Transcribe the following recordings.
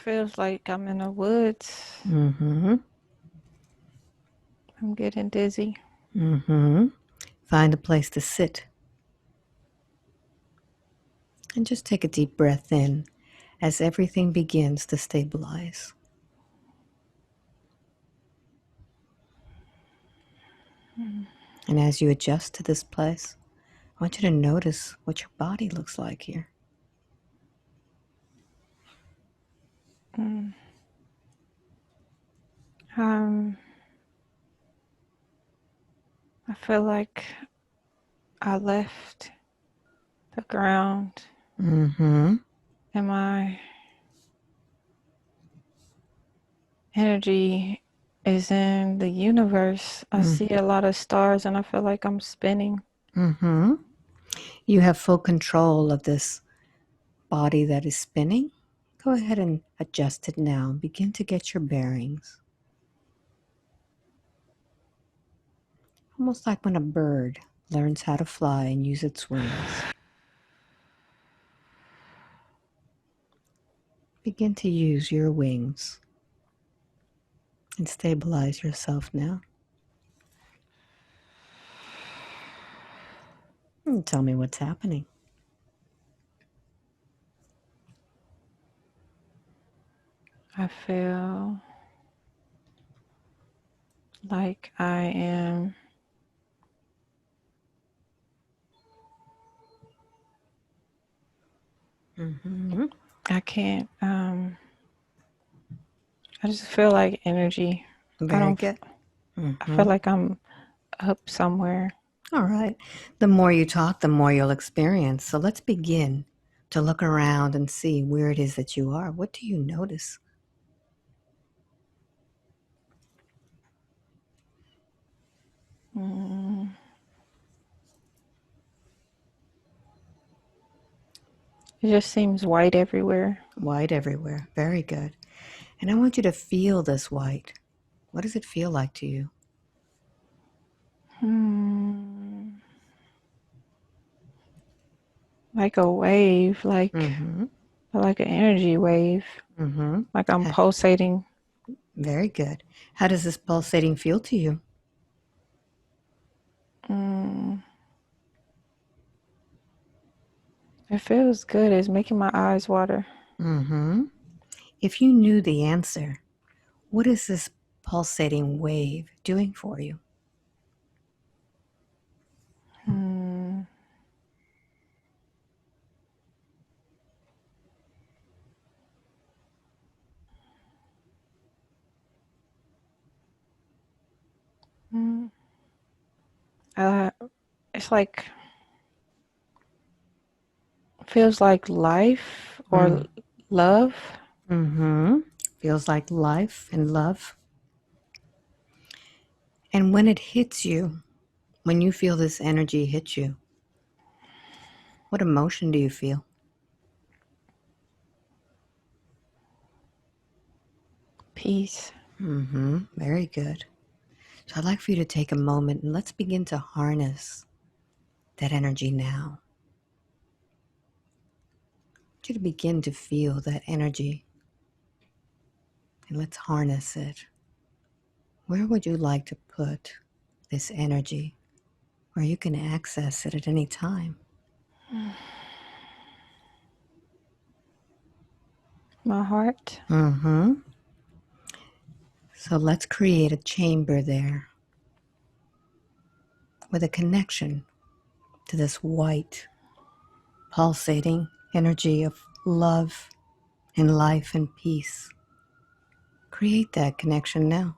Feels like I'm in the woods. Mm-hmm. I'm getting dizzy. Mm-hmm. Find a place to sit. And just take a deep breath in as everything begins to stabilize. And as you adjust to this place, I want you to notice what your body looks like here. Mm. Um, I feel like I left the ground Mm-hmm. and my energy is in the universe. I see a lot of stars and I feel like I'm spinning. Mm-hmm. You have full control of this body that is spinning. Go ahead and adjust it now. Begin to get your bearings. Almost like when a bird learns how to fly and use its wings. Begin to use your wings and stabilize yourself now. And tell me what's happening. I feel like I am Mm-hmm. I can't I just feel like energy. I Very don't good. I feel Mm-hmm. like I'm up somewhere. All right. The more you talk, the more you'll experience. So let's begin to look around and see where it is that you are. What do you notice? Mm. It just seems white everywhere. White everywhere. Very good. And I want you to feel this white. What does it feel like to you? Hmm. Like a wave, Mm-hmm. like an energy wave, Mm-hmm. like I'm pulsating. Very good. How does this pulsating feel to you? Mm. It feels good. It's making my eyes water. Mm-hmm. If you knew the answer, what is this pulsating wave doing for you? Hmm. Mm. Uh, it's like feels like life or love. Mm-hmm. Feels like life and love. And when it hits you, when you feel this energy hit you, what emotion do you feel? Peace. Mm-hmm. Very good. So I'd like for you to take a moment and let's begin to harness that energy now. I want you to begin to feel that energy and let's harness it. Where would you like to put this energy where you can access it at any time? My heart. Mm-hmm. So let's create a chamber there with a connection to this white, pulsating energy of love and life and peace. Create that connection now.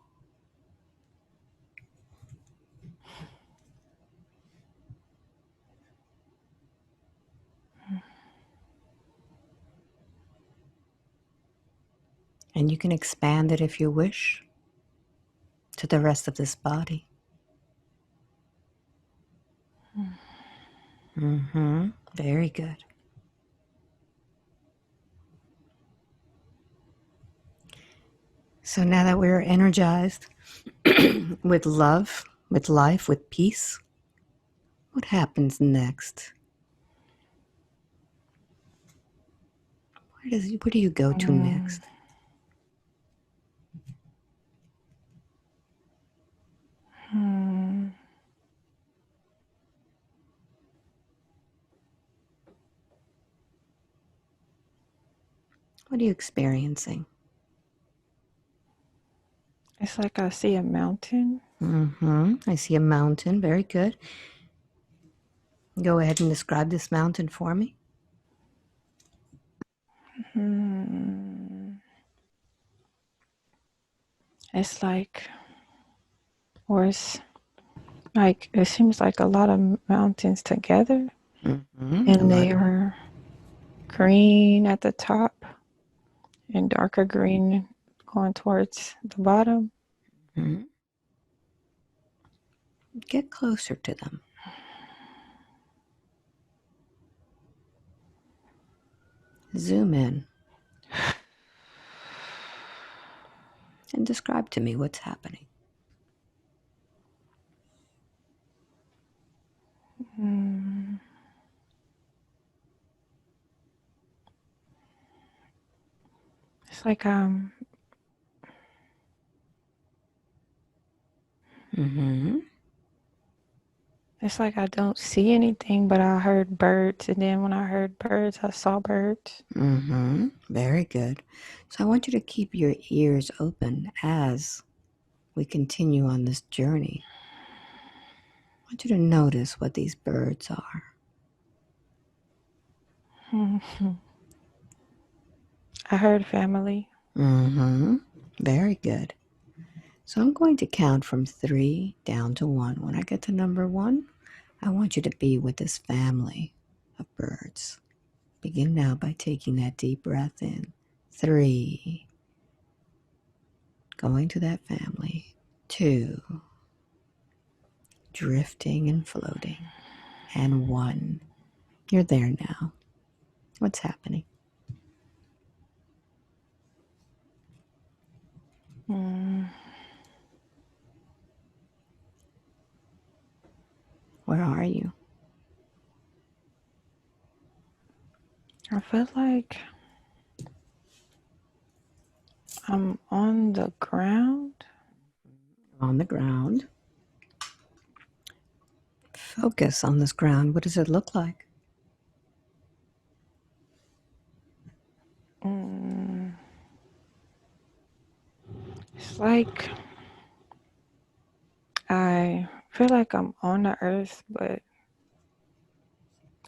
And you can expand it if you wish to the rest of this body. Mm-hmm. Very good. So now that we're energized with love, with life, with peace, what happens next? Where do you go to Mm. next? What are you experiencing? It's like I see a mountain. I see a mountain. Very good. Go ahead and describe this mountain for me. Hmm. It's like, or it's like, it seems like a lot of mountains together, A and lot they of. are green at the top and darker green going towards the bottom. Mhm. Get closer to them. Zoom in and describe to me what's happening. Mm. It's like Mm-hmm. it's like I don't see anything, but I heard birds, and then when I heard birds, I saw birds. Mm-hmm. Very good. So I want you to keep your ears open as we continue on this journey. I want you to notice what these birds are. I heard family. Mm-hmm. Very good. So I'm going to count from 3 down to 1. When I get to number 1, I want you to be with this family of birds. Begin now by taking that deep breath in. 3, going to that family. 2, drifting and floating. And 1, you're there now. What's happening? Mm. Where are you? I feel like I'm on the ground. On the ground. Focus on this ground. What does it look like? Mm. It's like I feel like I'm on the earth, but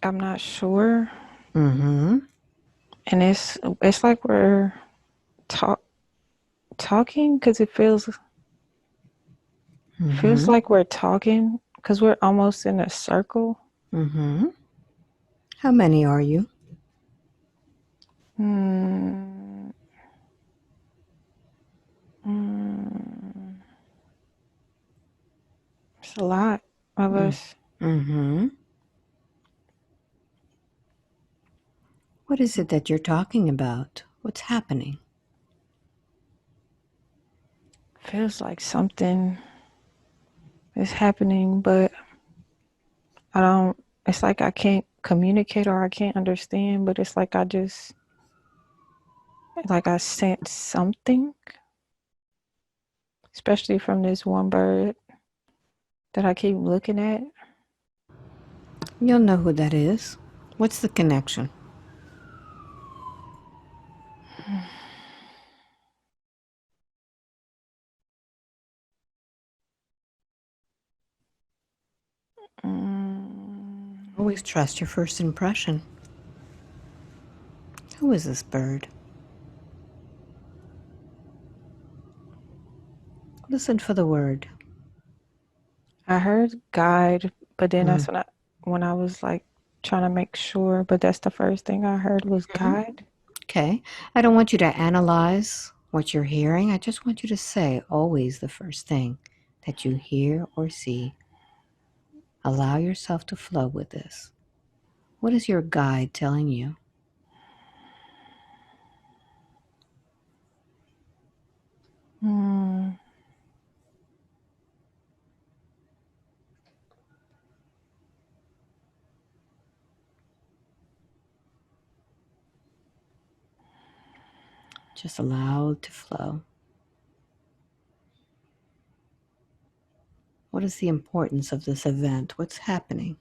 I'm not sure. Mm-hmm. And it's like we're talk talking because it feels Mm-hmm. like we're talking because we're almost in a circle. Mm-hmm. How many are you? Mm, mm, it's a lot of us. Mm-hmm. What is it that you're talking about? What's happening? Feels like something is happening, but I don't. It's like I can't communicate or I can't understand. But it's like like I sense something, especially from this one bird that I keep looking at. You'll know who that is. What's the connection? Mm, Always trust your first impression. Who is this bird? Listen for the word. I heard guide, but then Mm. that's when I was like trying to make sure. But that's the first thing I heard was guide. Okay. I don't want you to analyze what you're hearing. I just want you to say always the first thing that you hear or see. Allow yourself to flow with this. What is your guide telling you? Mm, Just allow it to flow. What is the importance of this event? What's happening?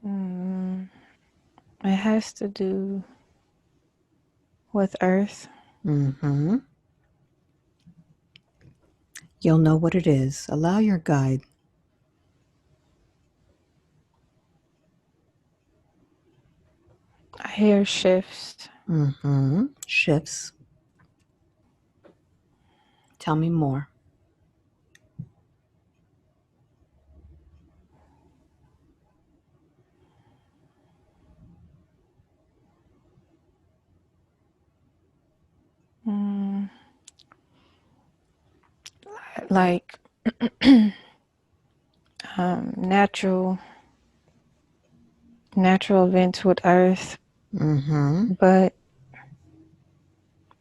mm, it has to do. with Earth. Mm-hmm. You'll know what it is. Allow your guide. I hear shifts. Mm-hmm. Shifts. Tell me more. Mm, like natural events with Earth, Mm-hmm. but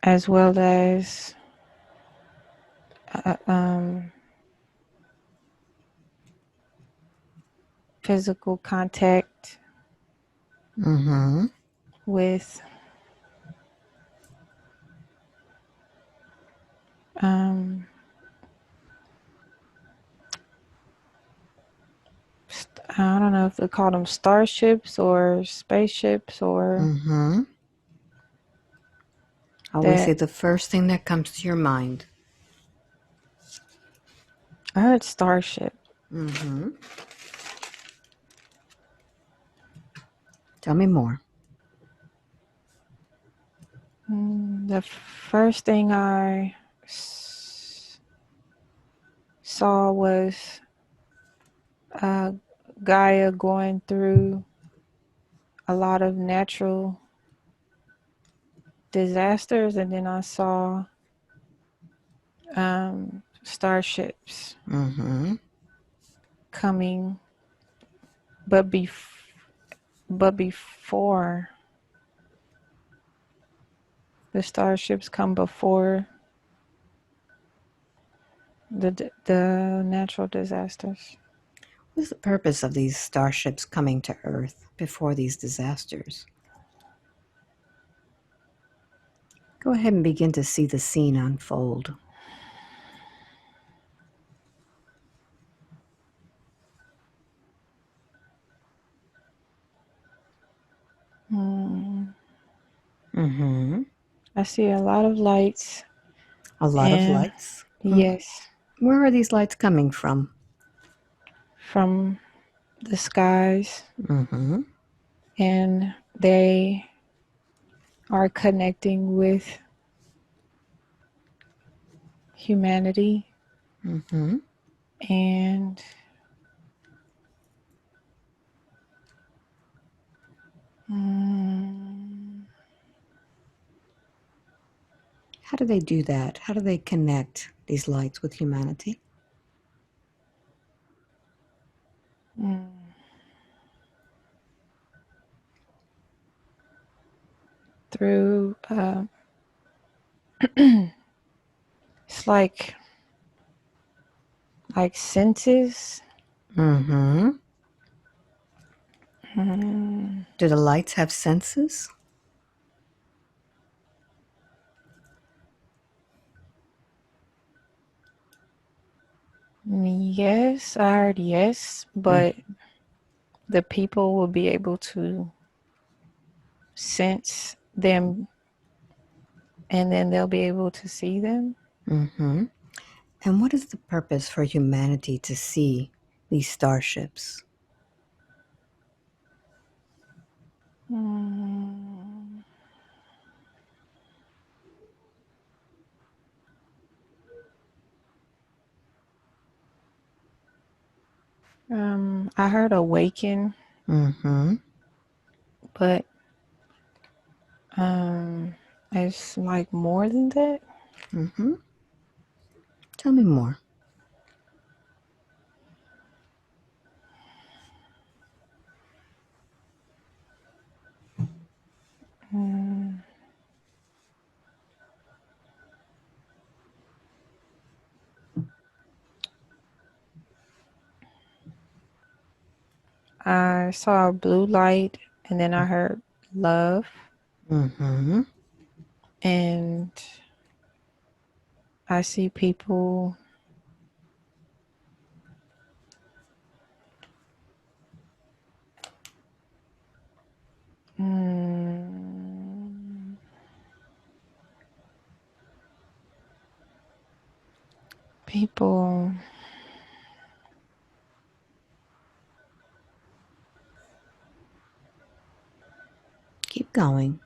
as well as uh, um, physical contact Mm-hmm. with um, I don't know if they call them starships or spaceships or Mm-hmm. Always say that. the first thing that comes to your mind. I heard starship. Mm-hmm. Tell me more. The first thing I saw was Gaia going through a lot of natural disasters, and then I saw starships Mm-hmm. coming, but before the starships come before the natural disasters. What's the purpose of these starships coming to Earth before these disasters? Go ahead and begin to see the scene unfold. Mm, Mm-hmm. I see a lot of lights, A lot of and lights. yes, Where are these lights coming from? from the skies, Mm-hmm. and they are connecting with humanity Mm-hmm. and mm, How do they do that? How do they connect these lights with humanity? mm, through it's like senses. Mm-hmm. Mm, Do the lights have senses? yes, I heard yes, Mm. but the people will be able to sense them, and then they'll be able to see them. Mm-hmm. And what is the purpose for humanity to see these starships? Mm, I heard awaken, Mm-hmm. but it's like more than that. Mm-hmm. Tell me more. Mm, I saw a blue light, and then I heard love, Mm-hmm. and I see people mm, People, Keep going.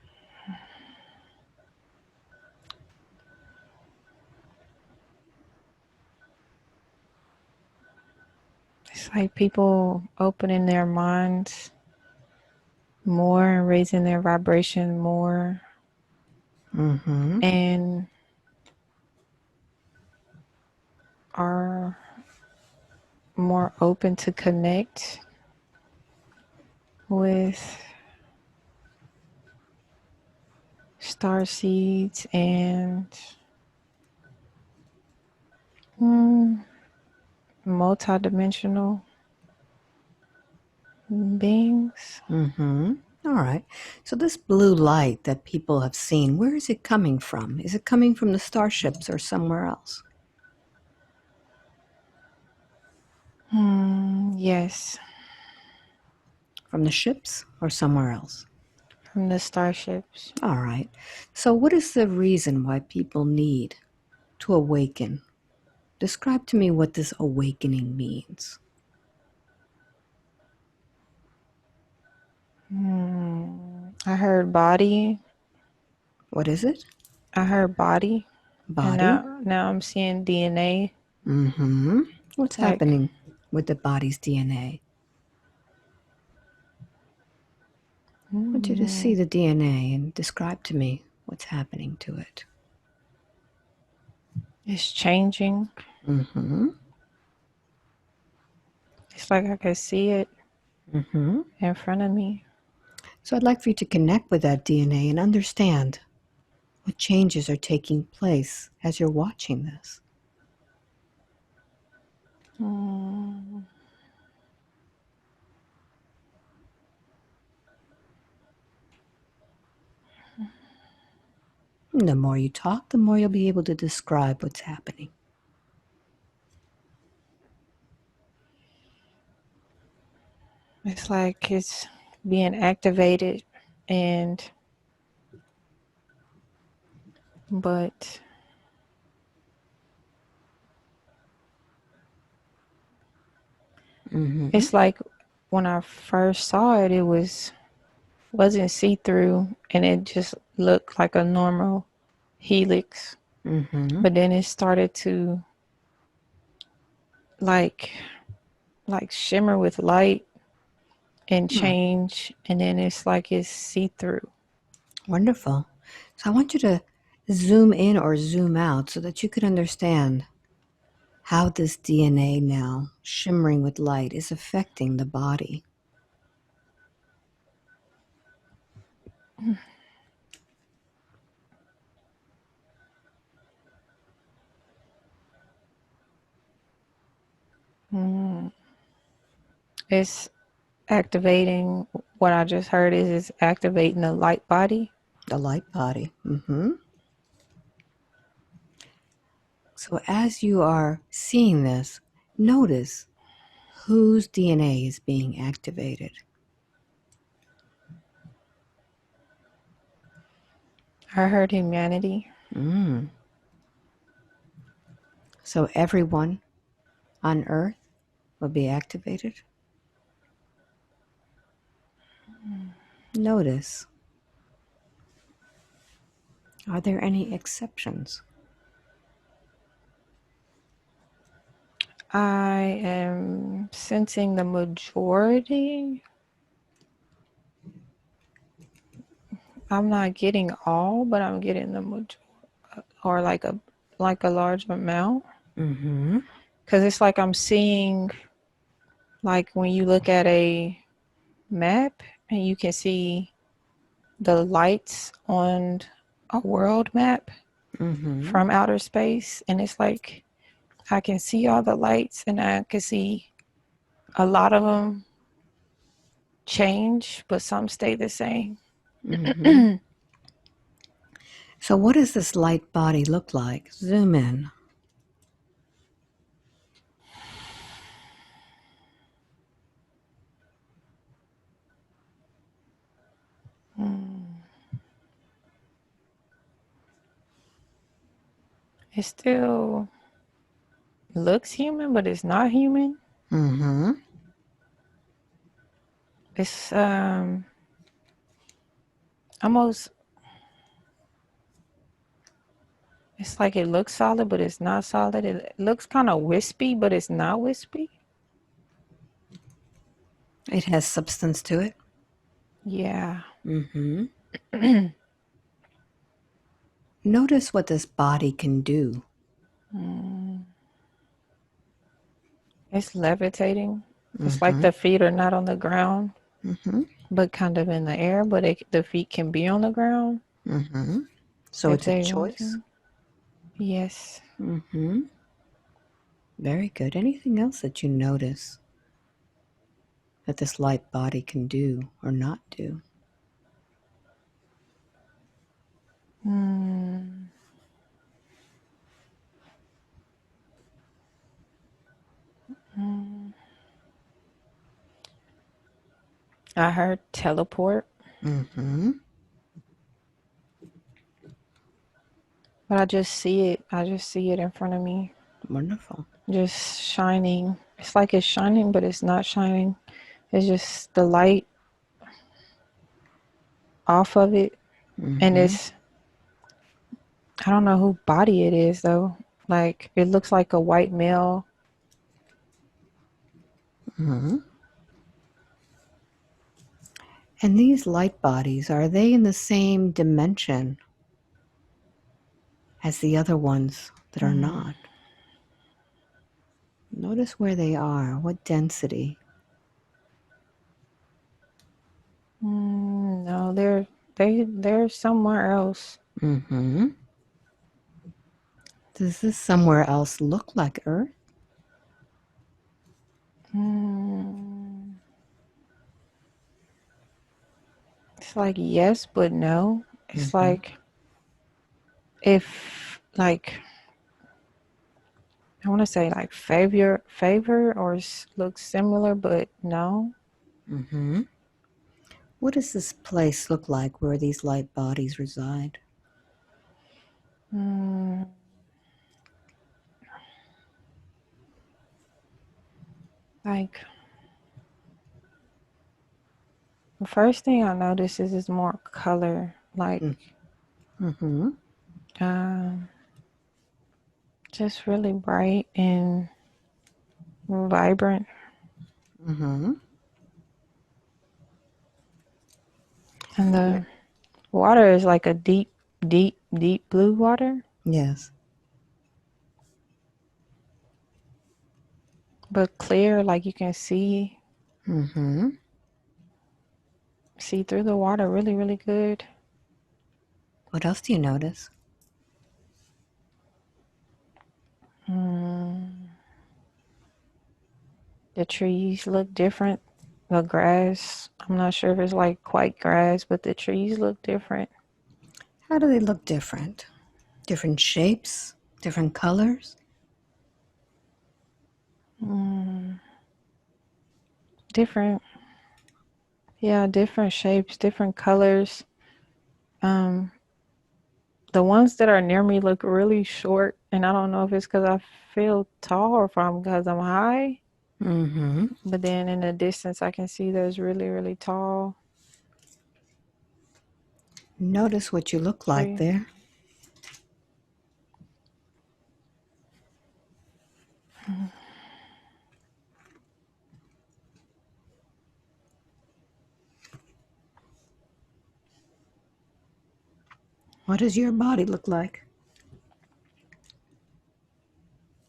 it's like people opening their minds more and raising their vibration more Mm-hmm. and are more open to connect with star seeds and multidimensional beings. Mm-hmm. All right. So this blue light that people have seen, where is it coming from? Is it coming from the starships or somewhere else? Yes, From the ships or somewhere else? from the starships. All right. So what is the reason why people need to awaken? Describe to me what this awakening means. I heard body. What is it? I heard body, and Body? now I'm seeing DNA. Mm-hmm. What's Like, happening with the body's DNA? I want you to see the DNA and describe to me what's happening to it. it's changing. Mm-hmm. It's like I can see it Mm-hmm. in front of me. So I'd like for you to connect with that DNA and understand what changes are taking place as you're watching this. And the more you talk, the more you'll be able to describe what's happening. It's like it's being activated, and but Mm-hmm. it's like when I first saw it, it wasn't see through, and it just looked like a normal helix. Mm-hmm. But then it started to like shimmer with light and Hmm. change, and then it's like it's see through. Wonderful. So I want you to zoom in or zoom out so that you can understand how this DNA now, shimmering with light, is affecting the body. It's activating what I just heard is it's activating the light body. The light body. Mm-hmm. So as you are seeing this, notice whose DNA is being activated. I heard humanity. Mm. So everyone on Earth will be activated. Notice, are there any exceptions? I am sensing the majority. I'm not getting all, but I'm getting the majority, or like a large amount. Mm-hmm. Because it's like I'm seeing, like when you look at a map and you can see the lights on a world map Mm-hmm. from outer space, and it's like I can see all the lights, and I can see a lot of them change, but some stay the same. Mm-hmm. So what does this light body look like? Zoom in. It's still looks human, but it's not human. Mm-hmm. It's almost, it's like it looks solid, but it's not solid. It looks kind of wispy, but it's not wispy. It has substance to it. Yeah. Mm-hmm. Notice what this body can do. It's levitating. It's like Mm-hmm. the feet are not on the ground, Mm-hmm. but kind of in the air, but the feet can be on the ground Mm-hmm. So if it's a they want choice. to. Yes. Mm-hmm. Very good. Anything else that you notice that this light body can do or not do? Mm, mm. I heard teleport, Mm-hmm. but I just see it. I just see it in front of me, Wonderful. just shining. It's like it's shining, but it's not shining. It's just the light off of it. And Mm-hmm. it's, I don't know who body it is though. Like it looks like a white male. Mm-hmm. And these light bodies, are they in the same dimension as the other ones that are Mm, not? Notice where they are, what density. no, they're somewhere else. Mm-hmm. Does this somewhere else look like Earth? Mm, it's like yes, but no. It's Mm-hmm. like if like I want to say like favor or looks similar, but no. Mm-hmm. What does this place look like where these light bodies reside? Mm, like the first thing I notice is more color, like Mm-hmm. um, just really bright and vibrant, Mm-hmm. and Yeah. the water is like a deep blue water, Yes. but clear, like you can Mm-hmm. see through the water really, really good. What else do you notice? Mm, the trees look different. The grass, I'm not sure if it's like quite grass, but the trees look different. How do they look different? Different shapes? Different colors? Mm, different, yeah, different shapes, different colors. Um, the ones that are near me look really short, and I don't know if it's because I feel tall or if I'm because I'm high. Mm-hmm. But then in the distance, I can see there's really, really tall Notice what you look like tree. there. What does your body look like?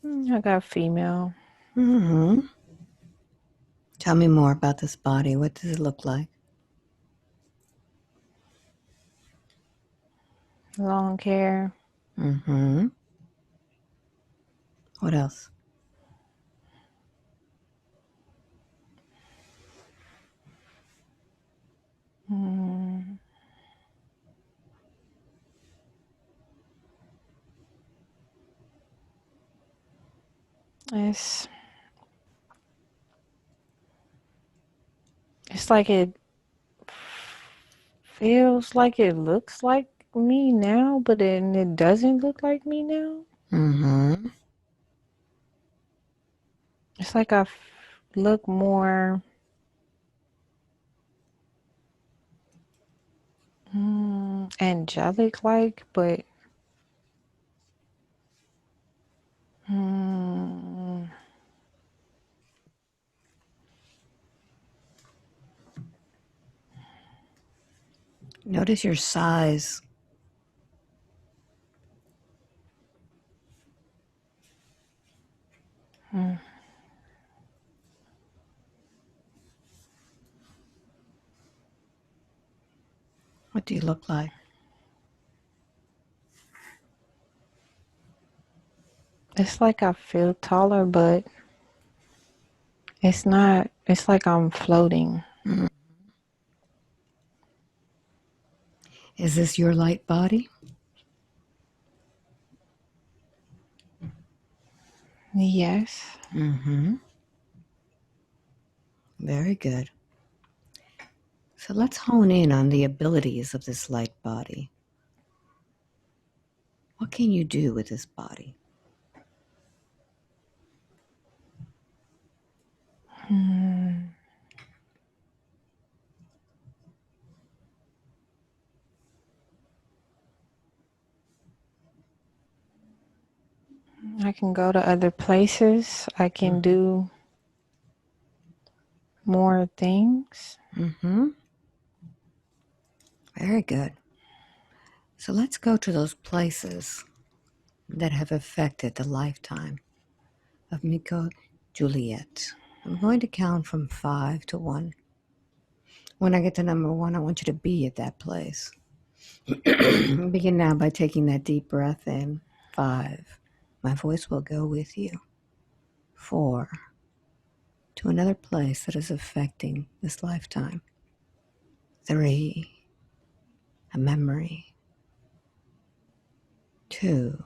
I got female, Mm-hmm. Tell me more about this body. What does it look like? long hair. Mm-hmm. What else? Mm, it's it's like it feels like it looks like me now, but then it doesn't look like me now. Mm-hmm. It's like I look more angelic like, but mm, Notice your size. What do you look like? it's like I feel taller, but it's not, it's like I'm floating. Mm. Is this your light body? Yes. Mm-hmm. Very good. So let's hone in on the abilities of this light body. What can you do with this body? I can go to other places. I can do more things. Mm-hmm. Very good. So let's go to those places that have affected the lifetime of Miko Juliet. I'm going to count from 5 to 1. When I get to number 1, I want you to be at that place. Begin now by taking that deep breath in. 5. My voice will go with you. 4. To another place that is affecting this lifetime. 3. A memory. 2.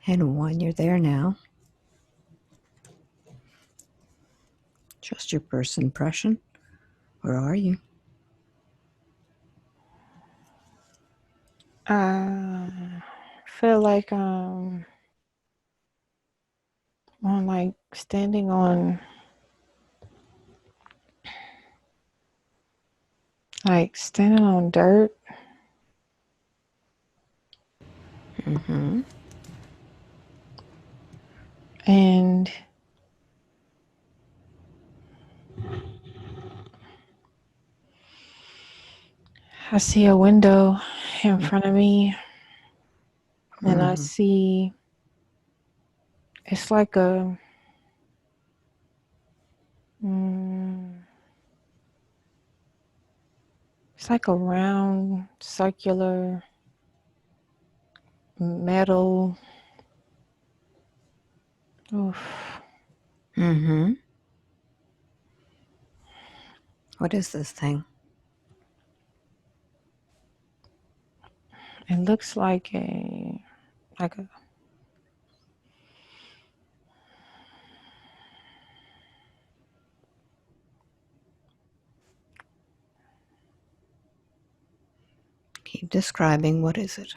And 1. You're there now. Trust your first impression. Where are you? Feel like on like standing on dirt. Mm-hmm. And I see a window in front of me, and I Mm-hmm. see it's like mm, it's like a round circular metal. Oof. Mm-hmm. What is this thing? It looks like a Keep describing. What is it?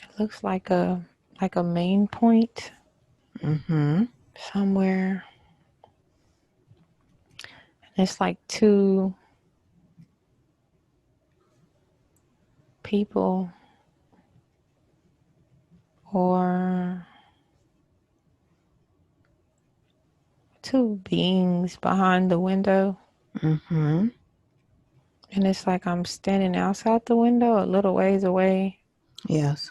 it looks like a main point Mm-hmm. somewhere. It's like two people or two beings behind the window. Mm-hmm. And it's like I'm standing outside the window a little ways away. Yes.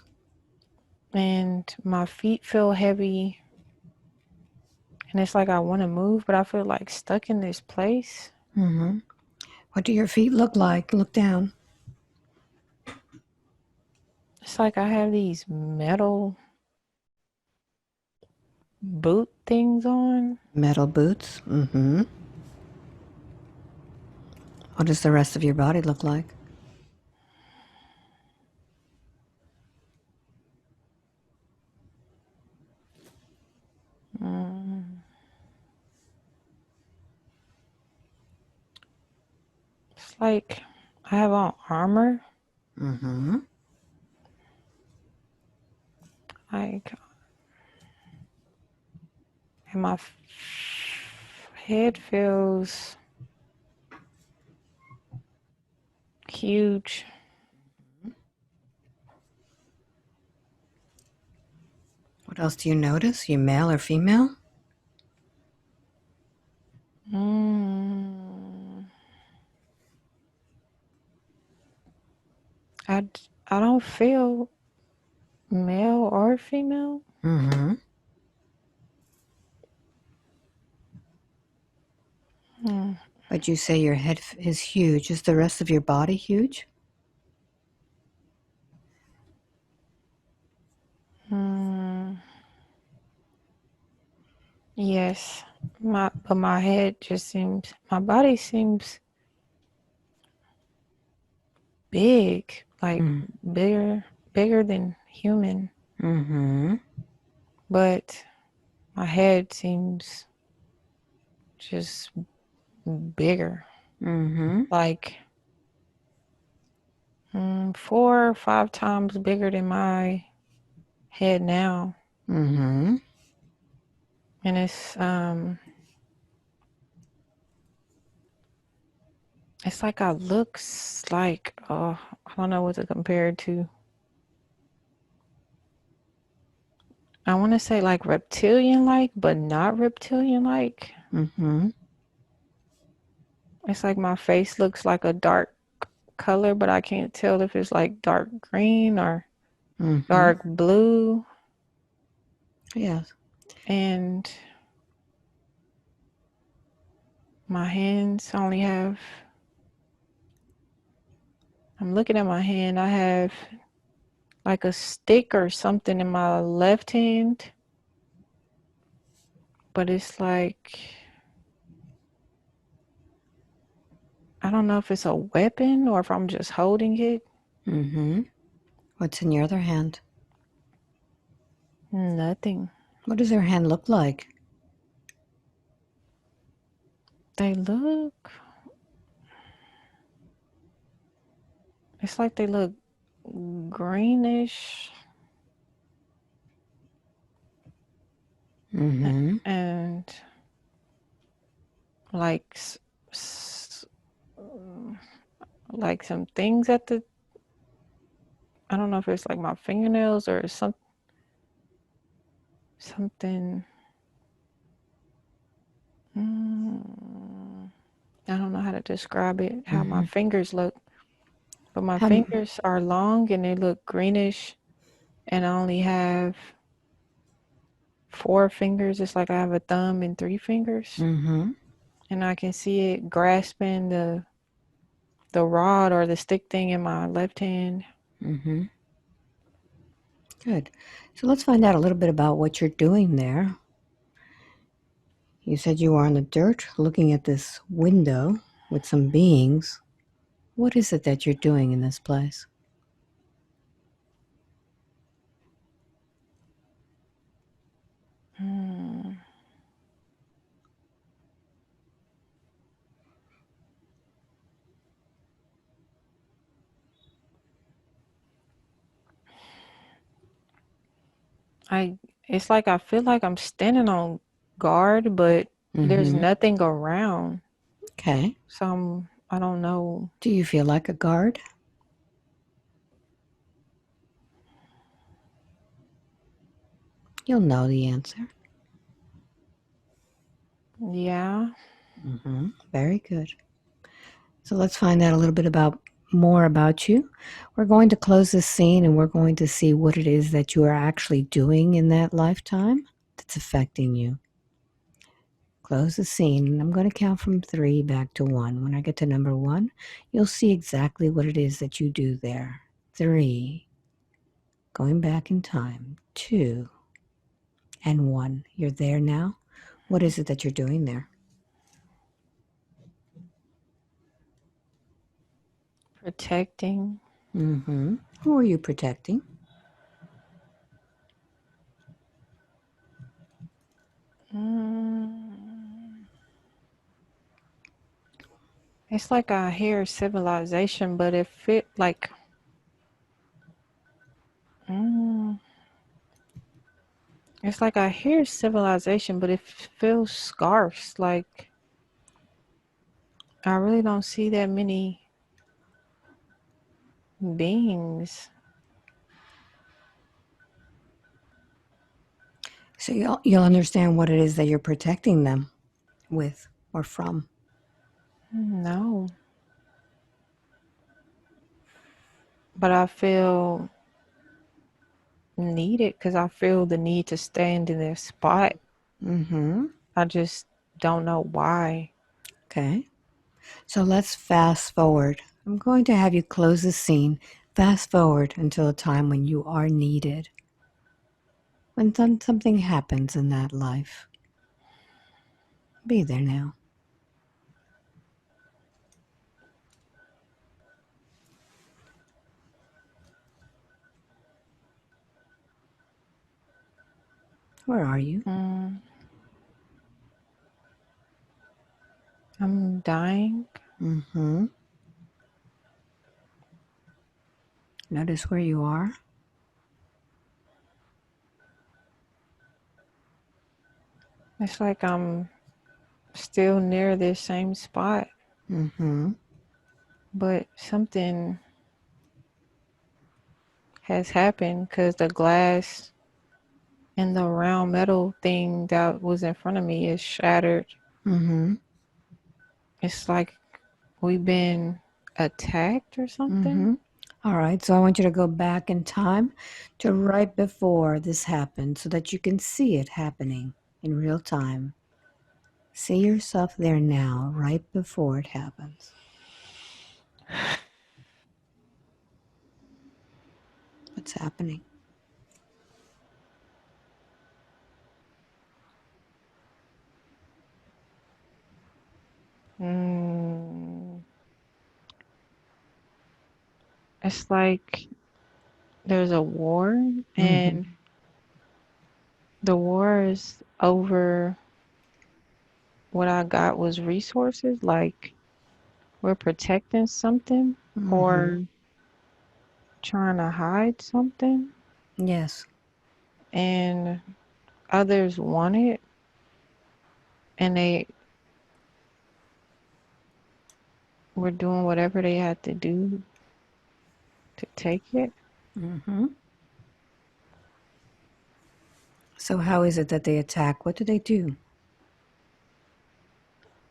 And my feet feel heavy. And it's like I want to move, but I feel like stuck in this place. Mm-hmm. What do your feet look like? Look down. It's like I have these metal boot things on. Metal boots. Mm-hmm. What does the rest of your body look like? Mm, it's like I have on armor. Mm-hmm. Like, and my head feels huge. What else do you notice? You male or female? Mm, I, I don't feel male or female. Mm-hmm. Hmm. But you say your head is huge. Is the rest of your body huge? Mm, yes, my head just seems, my body seems big, like bigger than human, Mm-hmm. but my head seems just bigger, Mm-hmm. like 4 or 5 times bigger than my head now. Mm-hmm. And it's like I looks like, I don't know what to compare it to. I want to say like reptilian like, but not reptilian like. Mm-hmm. It's like my face looks like a dark color, but I can't tell if it's like dark green or Mm-hmm. dark blue. Yes. And my hands only have, I'm looking at my hand, I have like a stick or something in my left hand, but it's like, I don't know if it's a weapon or if I'm just holding it. Mm-hmm. What's in your other hand? Nothing. What does your hand look like? They look, it's like they look greenish Mm-hmm. and like like some things at the, I don't know if it's like my fingernails or something. I don't know how to describe it, how my Mm-hmm. fingers look, but my How, fingers are long and they look greenish, and I only have 4 fingers. It's like I have a thumb and 3 fingers, mm-hmm. and I can see it grasping the rod or the stick thing in my left hand. Mm-hmm. Good. So let's find out a little bit about what you're doing there. You said you were on the dirt looking at this window with some beings. What is it that you're doing in this place? Hmm. I it's like I feel like I'm standing on guard, but there's Mm-hmm. nothing around. Okay. So I don't know. Do you feel like a guard? You'll know the answer. Yeah. Mm-hmm. Very good. So let's find out a little bit about more about you. We're going to close this scene and we're going to see what it is that you are actually doing in that lifetime that's affecting you. Close the scene, and I'm going to count from 3 back to 1. When I get to number 1, you'll see exactly what it is that you do there. 3, going back in time, 2, and 1. You're there now. What is it that you're doing there? Protecting. Mm-hmm. Who are you protecting? Mm, it's like I hear civilization, but if it like, mm, It's like I hear civilization, but it feels scarce. Like I really don't see that many beings. So you'll understand what it is that you're protecting them with or from. No, but I feel needed because I feel the need to stand in their spot. Mm-hmm. I just don't know why. Okay. So let's fast forward. I'm going to have you close the scene. Fast forward until a time when you are needed. When something happens in that life. Be there now. Where are you? Mm, I'm dying. Mm-hmm. Notice where you are. It's like I'm still near this same spot, Mm-hmm. but something has happened because the glass and the round metal thing that was in front of me is shattered. Mm-hmm. It's like we've been attacked or something. Mm-hmm. All right, so I want you to go back in time to right before this happened so that you can see it happening in real time. See yourself there now, right before it happens. What's happening? Mm, it's like there's a war, Mm-hmm. and the war is over what I got was resources. Like we're protecting something Mm-hmm. or trying to hide something, Yes. and others want it, and they were doing whatever they had to do to take it. Mm-hmm. So how is it that they attack? What do they do?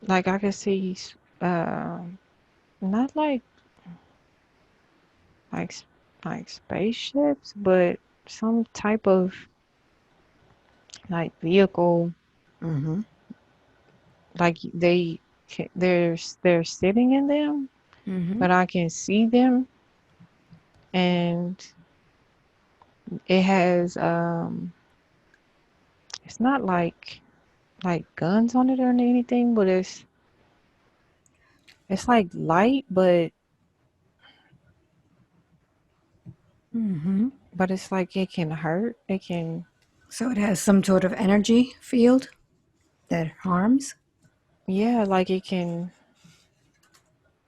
Like I could see, uh, not like like spaceships, but some type of like vehicle. Mm-hmm. Like they're sitting in them, Mm-hmm. but I can see them, and it has it's not like guns on it or anything, but it's like light, Mm-hmm. but it's like it can hurt. It can, So it has some sort of energy field that harms? yeah, like it can,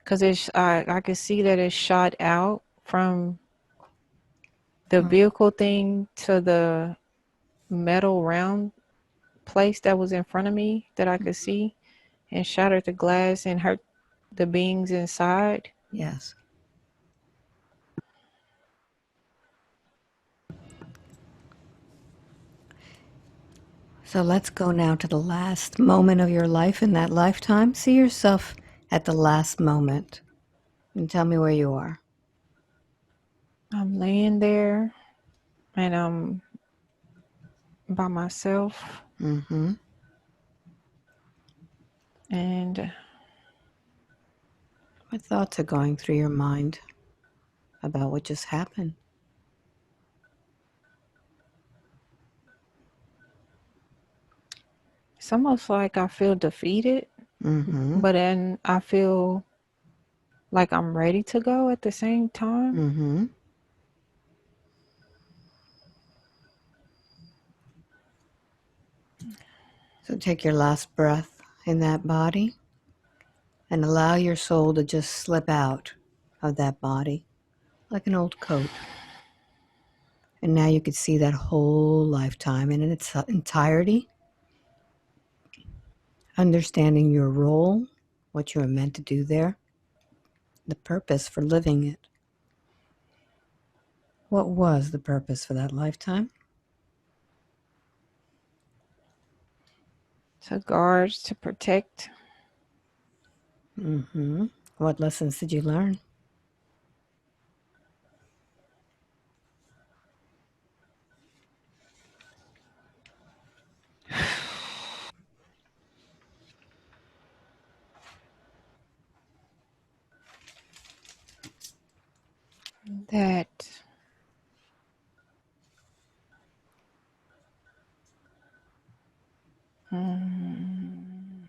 cause I can see that it's shot out from the Mm. vehicle thing to the metal round place that was in front of me that I could see, and shattered the glass and hurt the beings inside. Yes. So let's go now to the last moment of your life in that lifetime. See yourself at the last moment and tell me where you are. I'm laying there and I'm by myself, Mm-hmm. and What thoughts are going through your mind about what just happened? it's almost like I feel defeated, Mm-hmm. but then I feel like I'm ready to go at the same time. Mm-hmm. So take your last breath in that body and allow your soul to just slip out of that body like an old coat And now you could see that whole lifetime in its entirety, understanding your role, what you were meant to do there, the purpose for living it. What was the purpose for that lifetime? To guard, to protect. Mm-hmm. What lessons did you learn? That mm,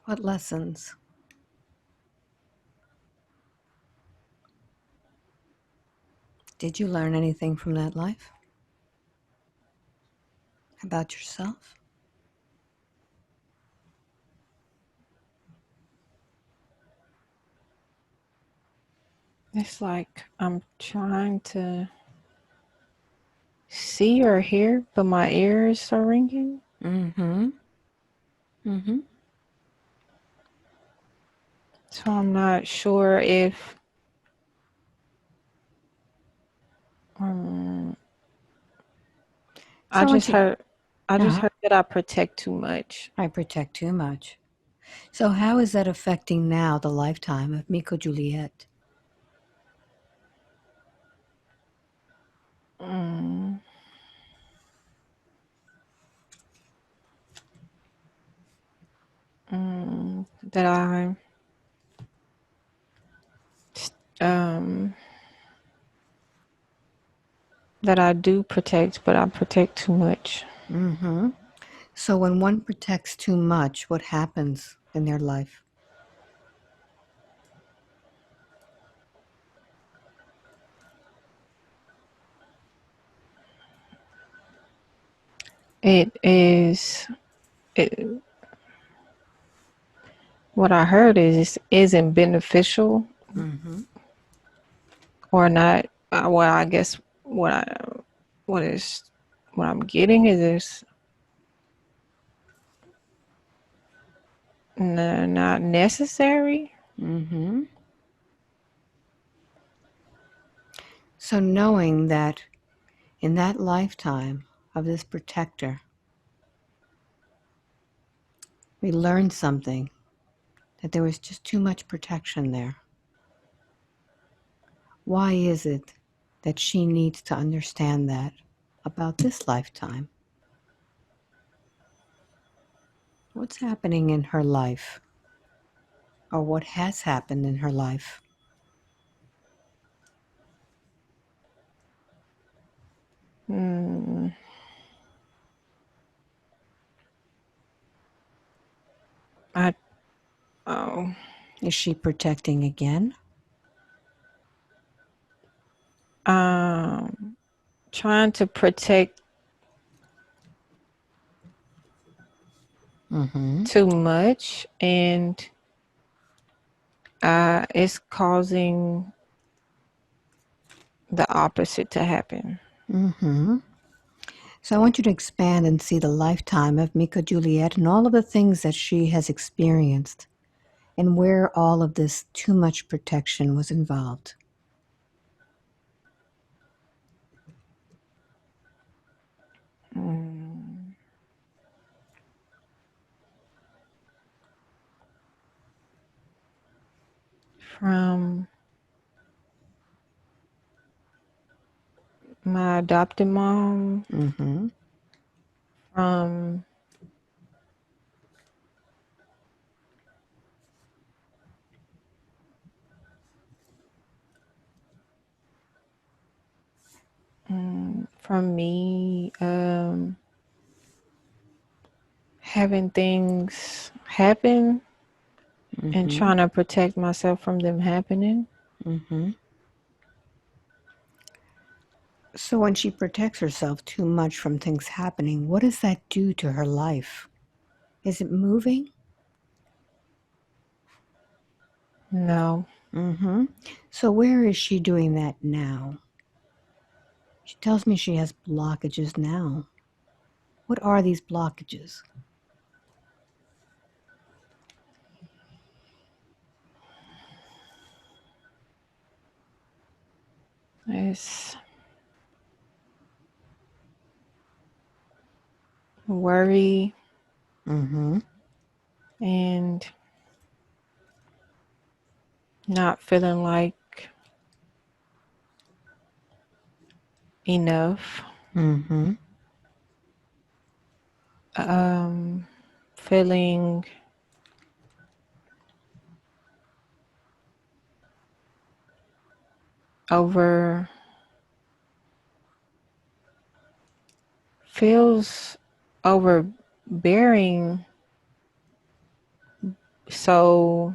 What lessons? Did you learn anything from that life about yourself? it's like I'm trying to see or hear, but my ears are ringing. Mm-hmm. Mm-hmm. So I'm not sure if um, I So I want just you. heard I just Uh-huh. heard that I protect too much. I protect too much. So how is that affecting now the lifetime of Miko Juliet? Mm, that um that I do protect, but I protect too much. Mm-hmm. So when one protects too much, what happens in their life? It is it, what I heard is isn't beneficial Mm-hmm. or not. Well, I guess what is what I'm getting is not necessary. Mm-hmm. So knowing that in that lifetime of this protector, we learned something, that there was just too much protection there. Why is it that she needs to understand that about this lifetime? What's happening in her life, or what has happened in her life? Mm, I oh Is she protecting again? um trying to protect Mm-hmm. too much and it's causing the opposite to happen. Mm-hmm. So I want you to expand and see the lifetime of Mika Juliet and all of the things that she has experienced and where all of this too much protection was involved. Mm, from my adopted mom, Mm-hmm. from from me having things happen and Mm-hmm. trying to protect myself from them happening. Mm-hmm. So when she protects herself too much from things happening, what does that do to her life? Is it moving? No. Mm-hmm. So where is she doing that now? She tells me she has blockages now. What are these blockages? It's worry Mm-hmm. and not feeling like enough. Mm-hmm. Feeling over feels overbearing, so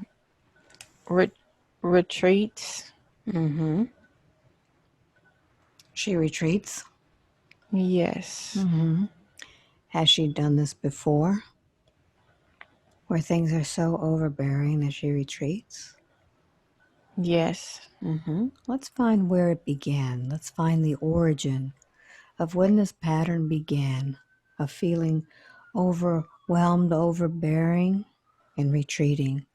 re- retreats. Mm-hmm. She retreats. Yes. Mm-hmm. Has she done this before? Where things are so overbearing that she retreats? Yes. Mm-hmm. Let's find where it began. Let's find the origin of when this pattern began of feeling overwhelmed, overbearing, and retreating.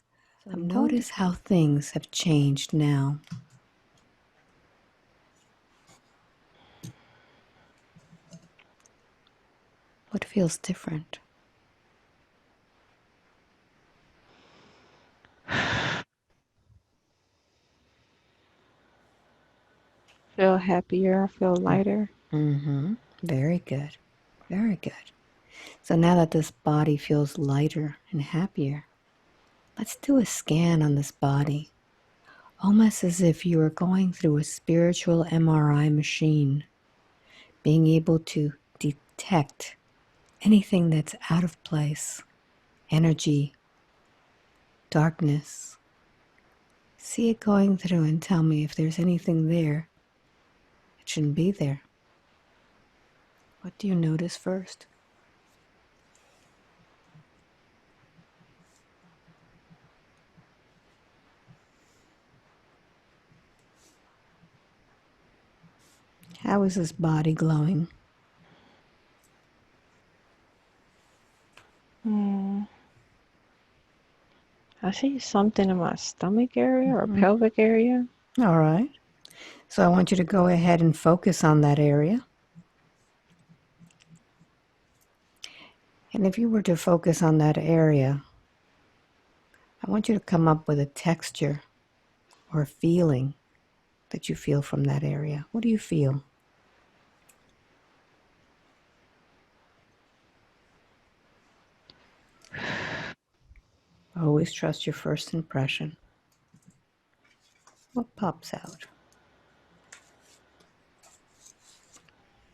So And I'm going to notice how things have changed now. What feels different? feel happier, feel lighter. Mm-hmm. Very good. Very good. So now that this body feels lighter and happier, let's do a scan on this body, almost as if you were going through a spiritual MRI machine, being able to detect anything that's out of place, energy, darkness. See it going through and tell me if there's anything there that shouldn't be there. What do you notice first? How is this body glowing? Hmm. I see something in my stomach area or pelvic area. All right. So I want you to go ahead and focus on that area. And if you were to focus on that area, I want you to come up with a texture or a feeling that you feel from that area. What do you feel? Always trust your first impression. What pops out?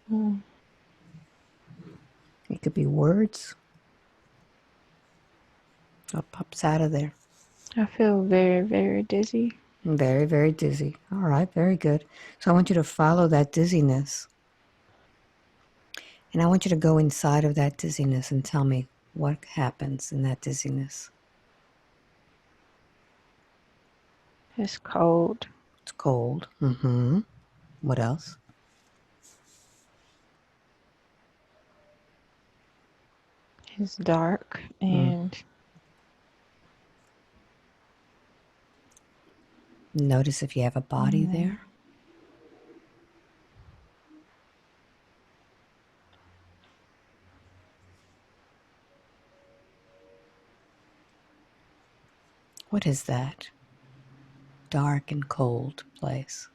Hmm. It could be words. What pops out of there? I feel very, very dizzy. Very, very dizzy. All right, very good. So I want you to follow that dizziness. And I want you to go inside of that dizziness and tell me what happens in that dizziness. It's cold. It's cold. Mm-hmm. What else? It's dark Mm. and Notice if you have a body mm, there. What is that? Dark and cold place.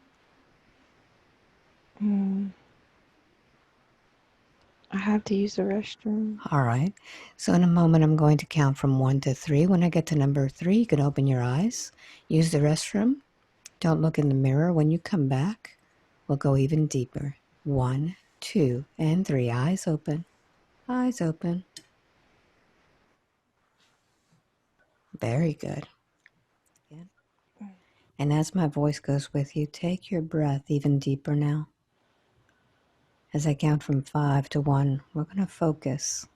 mm, I have to use the restroom. All right. So in a moment, I'm going to count from 1 to 3. When I get to number 3, you can open your eyes, use the restroom. Don't look in the mirror. When you come back, we'll go even deeper. 1, 2, and 3. Eyes open. Eyes open. Very good. Again. And as my voice goes with you, take your breath even deeper now. As I count from 5 to 1, we're going to focus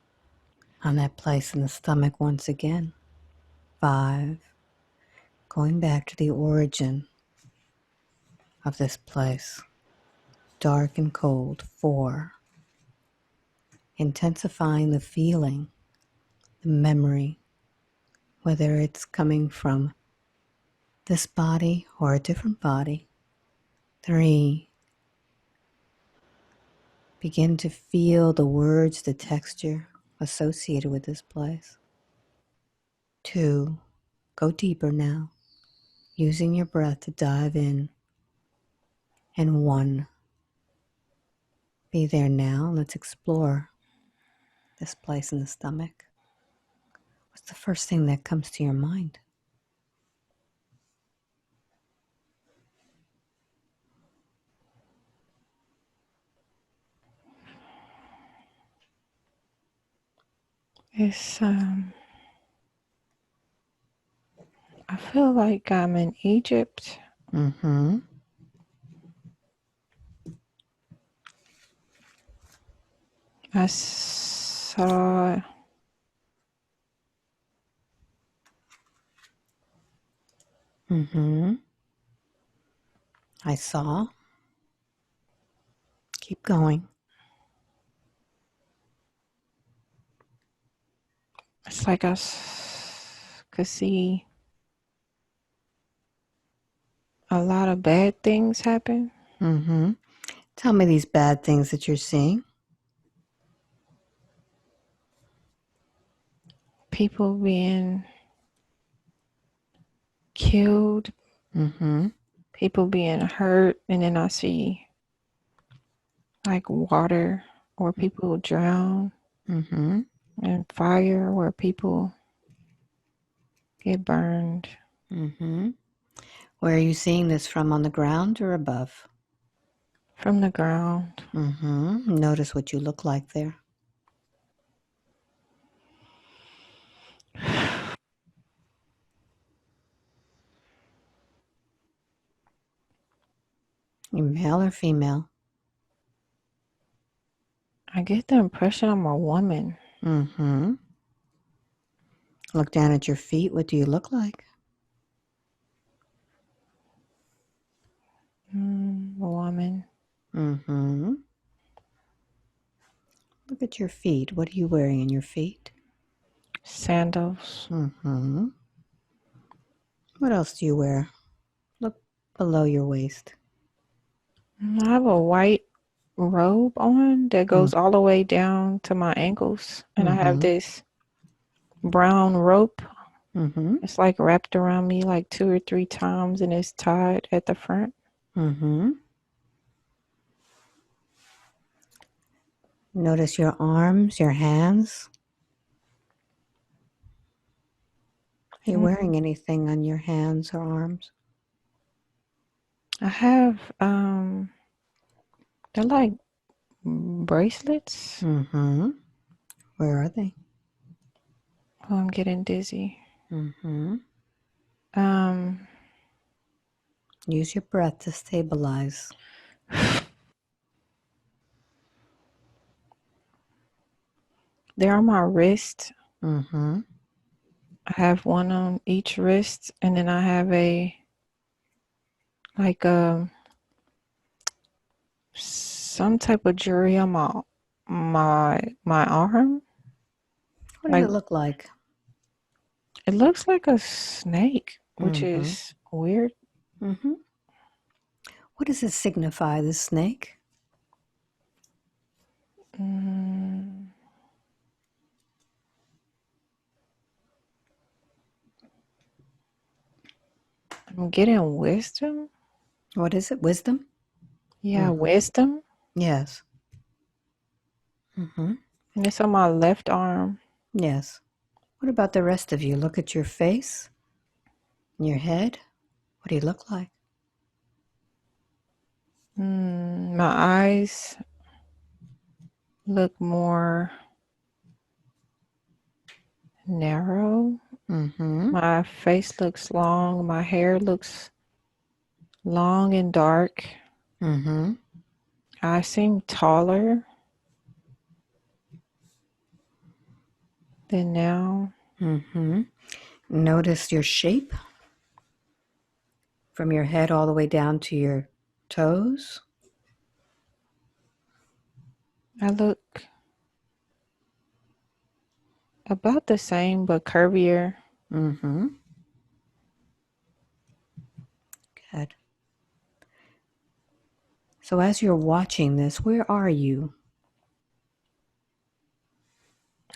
on that place in the stomach once again. 5, going back to the origin of this place, dark and cold. 4, intensifying the feeling, the memory, whether it's coming from this body or a different body. 3, begin to feel the words, the texture associated with this place. 2, go deeper now, using your breath to dive in. And 1, be there now. Let's explore this place in the stomach. What's the first thing that comes to your mind? It's I feel like I'm in Egypt. Mm-hmm. I saw Mm-hmm. I saw. Keep going. it's like could see a lot of bad things happen. Mm-hmm. Tell me these bad things that you're seeing. People being killed, Mm-hmm. people being hurt, and then I see like water where people drown Mm-hmm. and fire where people get burned. Mm-hmm. Where are you seeing this from, on the ground or above? From the ground. Mm-hmm. Notice what you look like there. You male or female? I get the impression I'm a woman. Mm-hmm. Look down at your feet. What do you look like? A woman. Mm-hmm. Look at your feet. What are you wearing in your feet? Sandals. Mm-hmm. What else do you wear? Look below your waist. I have a white robe on that goes all the way down to my ankles, and I have Mm-hmm. this brown rope. Mm-hmm. It's like wrapped around me like 2 or 3 times, and it's tied at the front. Mm-hmm. Notice your arms, your hands. Are you Mm, wearing anything on your hands or arms? I have they're like bracelets. Mm-hmm. Where are they? Oh, I'm getting dizzy. Mm-hmm. Um, Use your breath to stabilize. they're on my wrist. Mm-hmm. I have one on each wrist, and then I have a like some type of jewelry on my arm. What does Like it look like? it looks like a snake, which Mm-hmm. is weird. Mm-hmm. What does it signify, this snake? Mm, I'm getting wisdom. What is it? Wisdom? Yeah, Mm-hmm. wisdom. Yes. Mm-hmm. And it's on my left arm. Yes. What about the rest of you? Look at your face, your head. What do you look like? My eyes look more narrow. Mm-hmm. My face looks long. My hair looks long and dark. Mm-hmm. I seem taller than now. Mm-hmm. Notice your shape from your head all the way down to your toes. I look about the same, but curvier. Mm-hmm. Good. So as you're watching this, where are you?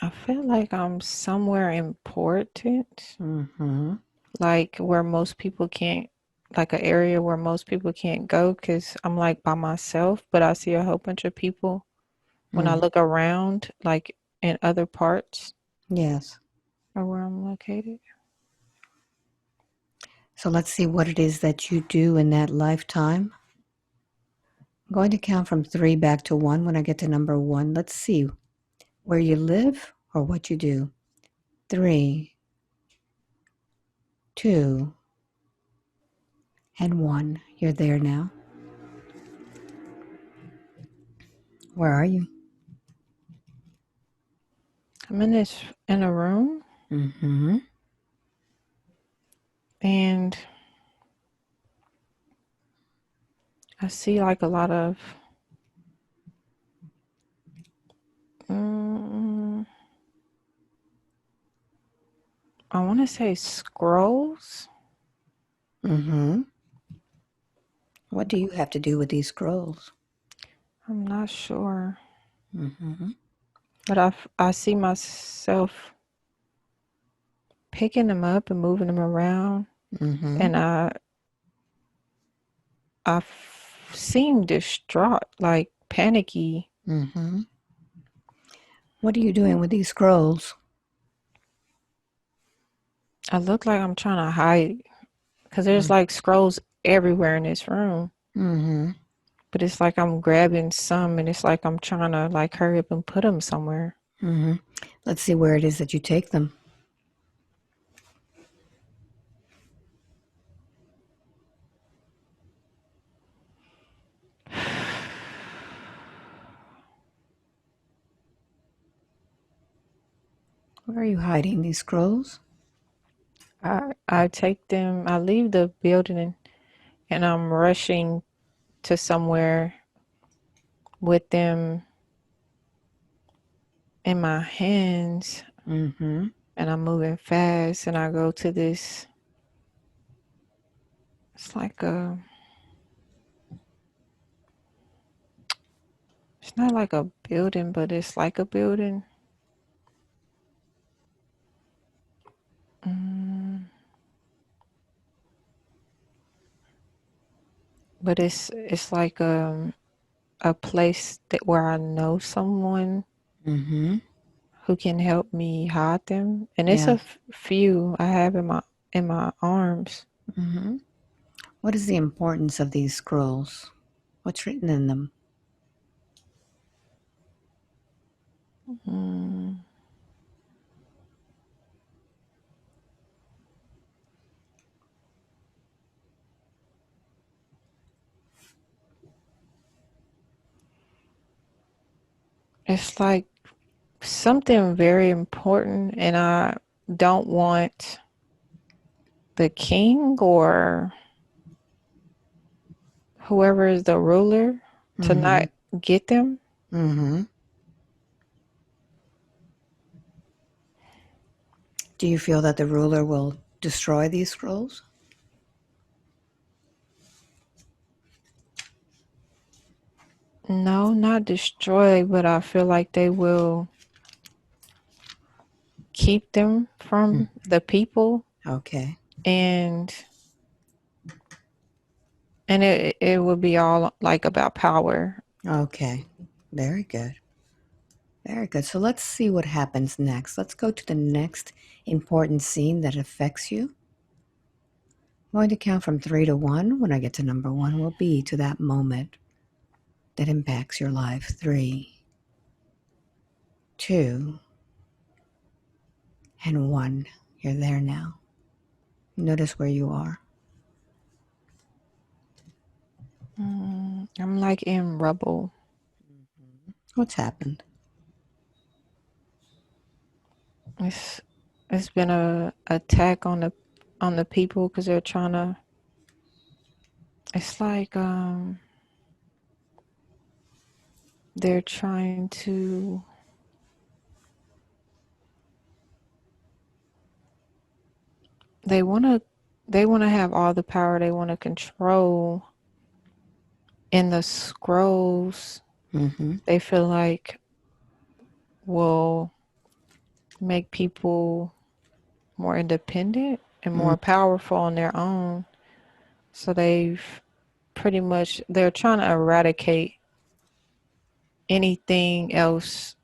I feel like I'm somewhere important, Mm-hmm. like where most people can't, like an area where most people can't go because I'm like by myself, but I see a whole bunch of people when I Mm. look around, like in other parts Yes. of where I'm located. So let's see what it is that you do in that lifetime. I'm going to count from 3 back to 1. When I get to number 1, let's see where you live or what you do. 3, 2, and 1. You're there now. Where are you? I'm in a room Mm-hmm. and I see like a lot of mm, I want to say scrolls. Mm-hmm. What do you have to do with these scrolls? I'm not sure, Mm-hmm. but I see myself picking them up and moving them around, Mm-hmm. and seem distraught, like panicky. Mm-hmm. What are you doing with these scrolls? I look like I'm trying to hide because there's like scrolls everywhere in this room. Mm-hmm. But it's like I'm grabbing some and it's like I'm trying to like hurry up and put them somewhere. Mm-hmm. Let's see where it is that you take them. Where are you hiding these scrolls? I take them, I leave the building and I'm rushing to somewhere with them in my hands Mm-hmm. and I'm moving fast and I go to this, it's like it's not like a building, but it's like a building. Mm, but it's like a place that where I know someone Mm-hmm. who can help me hide them, and it's a Yes. few I have in my arms. Mm-hmm. What is the importance of these scrolls? What's written in them? Mm, it's like something very important, and I don't want the king or whoever is the ruler to Mm-hmm. not get them. Mm-hmm. Do you feel that the ruler will destroy these scrolls? No, not destroy, but I feel like they will keep them Mm. from the people, Okay. and it will be all like about power. Okay. Very good. Very good. So let's see what happens next. Let's go to the next important scene that affects you. I'm going to count from 3 to 1. When I get to number 1, will be to that moment that impacts your life. 3, 2, and 1. You're there now. Notice where you are. I'm like in rubble. What's happened? It's it's been a attack on the people because they're trying to. It's like they're trying to. They wanna they wanna have all the power. They wanna control. In the scrolls, Mm-hmm. they feel like will make people more independent and more powerful on their own. So they're trying to eradicate anything else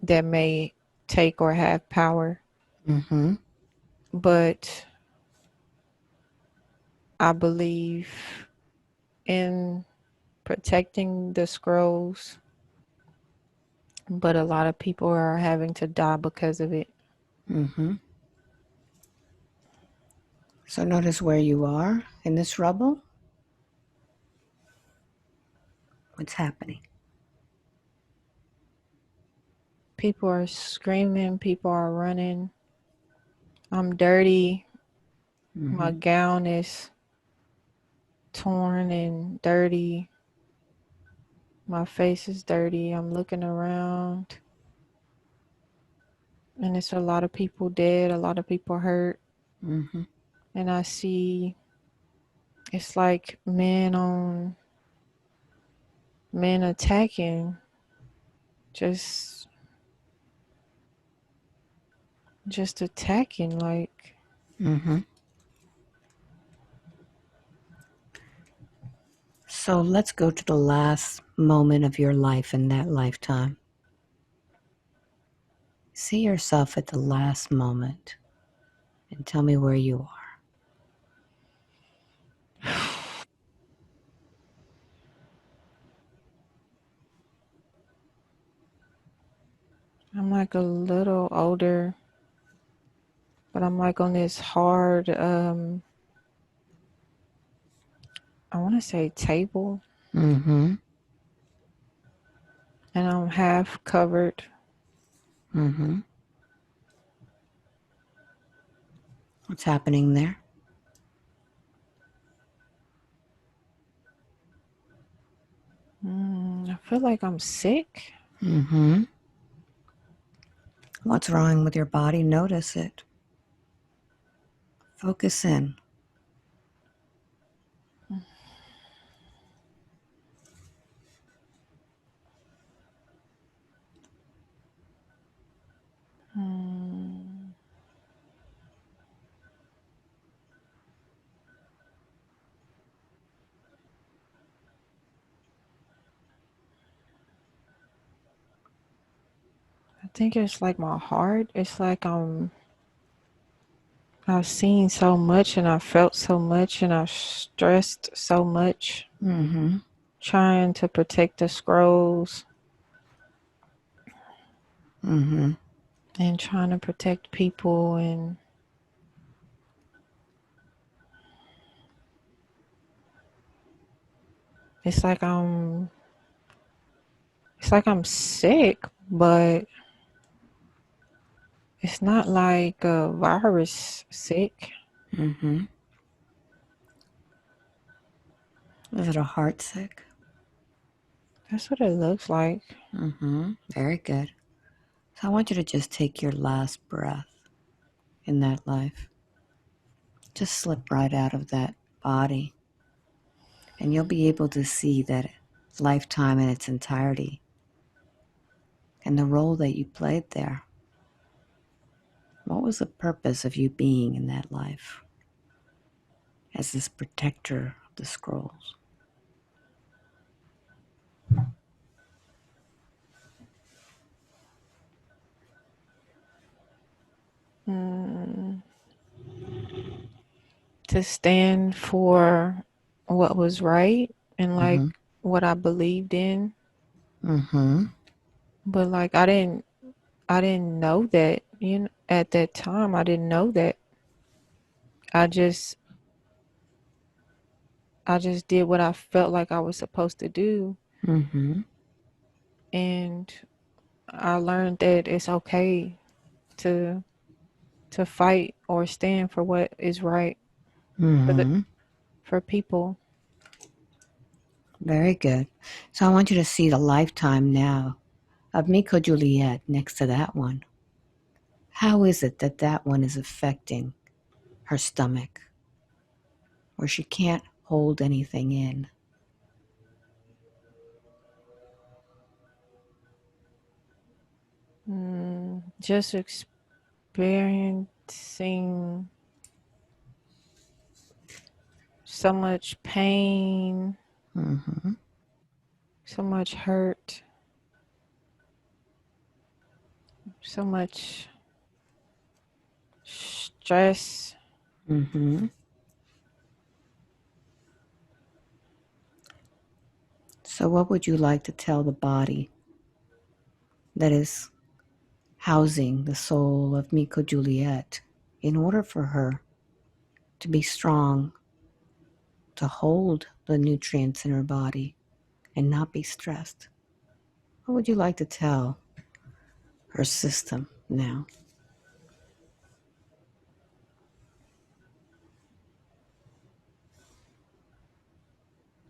that may take or have power. Mm-hmm. But I believe in protecting the scrolls, but a lot of people are having to die because of it. Mm-hmm. So notice where you are in this rubble. What's happening? People are screaming, people are running. I'm dirty. Mm-hmm. My gown is torn and dirty. My face is dirty. I'm looking around, and it's a lot of people dead, a lot of people hurt. Mm-hmm. And I see it's like men attacking, just just attacking like Mm-hmm. So let's go to the last moment of your life in that lifetime. See yourself at the last moment and tell me where you are. I'm like a little older, but I'm like on this hard I want to say table, Mm-hmm. and I'm half covered. Mm-hmm. What's happening there? I feel like I'm sick. Mm-hmm. What's wrong with your body? Notice it. Focus in. Hmm, I think it's like my heart. It's like I've seen so much and I felt so much and I stressed so much Mm-hmm. trying to protect the scrolls Mm-hmm. and trying to protect people, and it's like I'm sick, but it's not like a virus sick. Mm-hmm. Is it a heart sick? That's what it looks like. Mm-hmm. Very good. So I want you to just take your last breath in that life. Just slip right out of that body, and you'll be able to see that lifetime in its entirety and the role that you played there. What was the purpose of you being in that life as this protector of the scrolls? Mm, to stand for what was right and like Mm-hmm. what I believed in. Mm-hmm. But like I didn't know that, at that time I didn't know that. I just I just did what I felt like I was supposed to do. Mm-hmm. And I learned that it's okay to fight or stand for what is right for the Mm-hmm. for people. Very good. So I want you to see the lifetime now of Miko Juliet next to that one. How is it that that one is affecting her stomach, where she can't hold anything in? Just experiencing so much pain, Mm-hmm. so much hurt, so much stress. Mm-hmm. So what would you like to tell the body that is housing the soul of Miko Juliet in order for her to be strong, to hold the nutrients in her body and not be stressed? What would you like to tell her system now?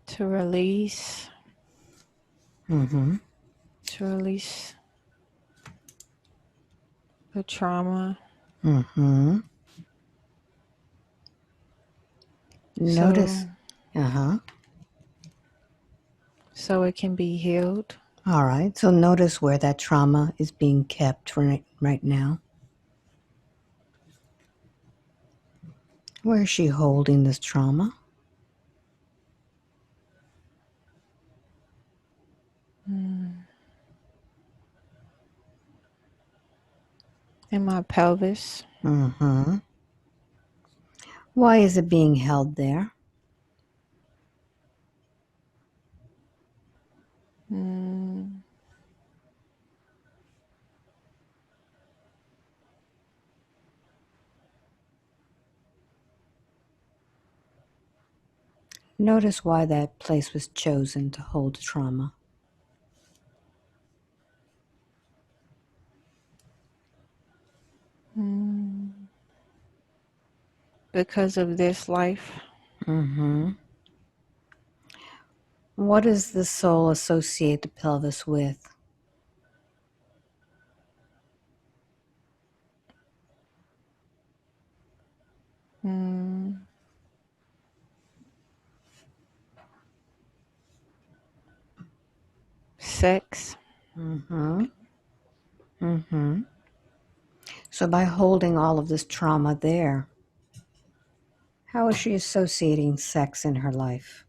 To release, Mm-hmm. to release the trauma, Mm-hmm. so Notice. Uh-huh. it can be healed. All right. So notice where that trauma is being kept right now. Where is she holding this trauma? In my pelvis. Mm-hmm. Why is it being held there? Mm, Notice why that place was chosen to hold trauma. mm, because of this life. Mm-hmm. What does the soul associate the pelvis with? Mm, sex. Mm-hmm. Mm-hmm. So by holding all of this trauma there, how is she associating sex in her life?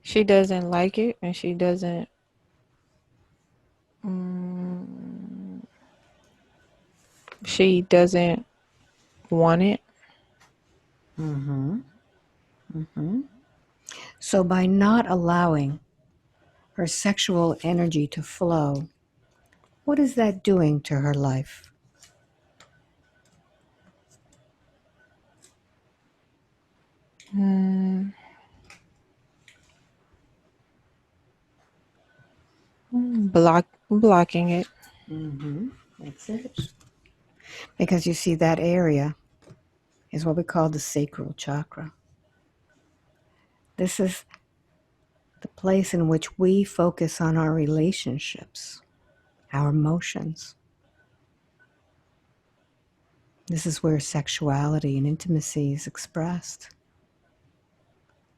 She doesn't like it, and she doesn't. Mm, she doesn't want it. Mm-hmm. Mm-hmm. So by not allowing her sexual energy to flow, what is that doing to her life? Mm, blocking it. Mm-hmm. That's it. Because you see, that area is what we call the sacral chakra. This is the place in which we focus on our relationships, our emotions. This is where sexuality and intimacy is expressed.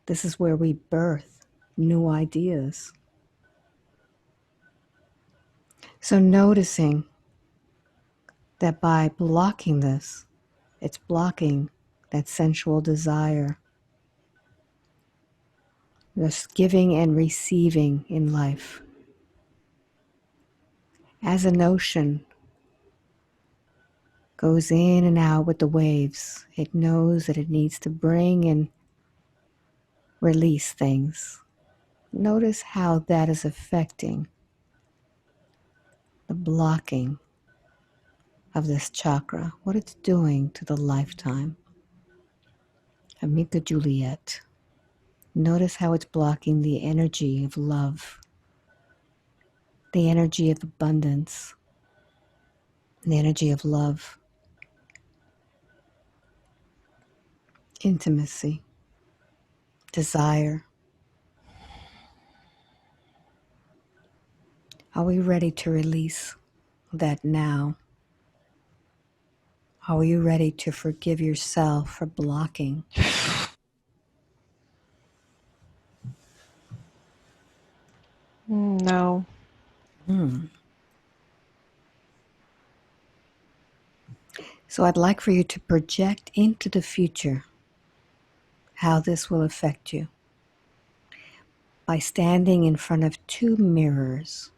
This is where we birth new ideas. So, noticing that by blocking this, it's blocking that sensual desire, this giving and receiving in life. As an ocean goes in and out with the waves, it knows that it needs to bring and release things. Notice how that is affecting the blocking of this chakra, what it's doing to the lifetime. Amica Juliet. Notice how it's blocking the energy of love, the energy of abundance, the energy of love, intimacy, desire. Are we ready to release that now? Are you ready to forgive yourself for blocking? No. So I'd like for you to project into the future how this will affect you by standing in front of two mirrors.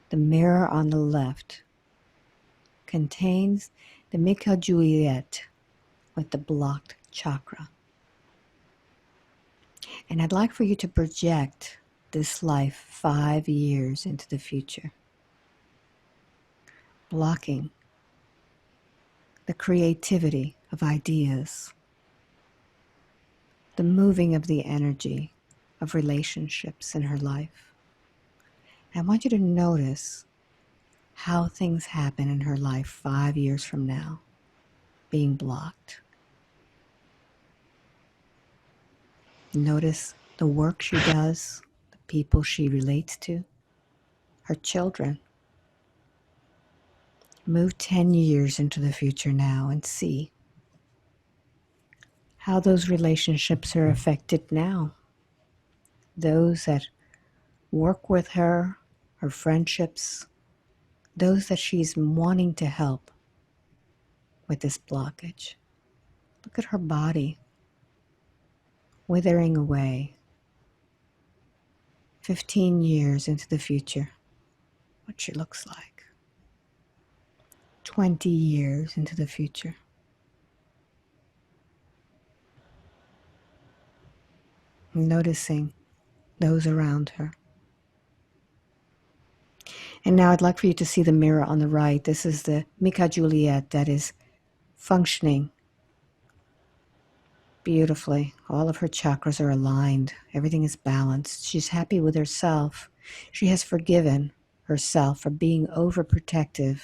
The mirror on the left contains the Mika Juliet with the blocked chakra. And I'd like for you to project this life 5 years into the future, blocking the creativity of ideas, the moving of the energy of relationships in her life. I want you to notice how things happen in her life 5 years from now, being blocked. Notice the work she does, the people she relates to, her children. Move 10 years into the future now and see how those relationships are affected now. Those that work with her, her friendships, those that she's wanting to help with this blockage. Look at her body withering away. 15 years into the future, what she looks like. 20 years into the future. Noticing those around her. And now I'd like for you to see the mirror on the right. This is the Mika Juliet that is functioning beautifully. All of her chakras are aligned. Everything is balanced. She's happy with herself. She has forgiven herself for being overprotective.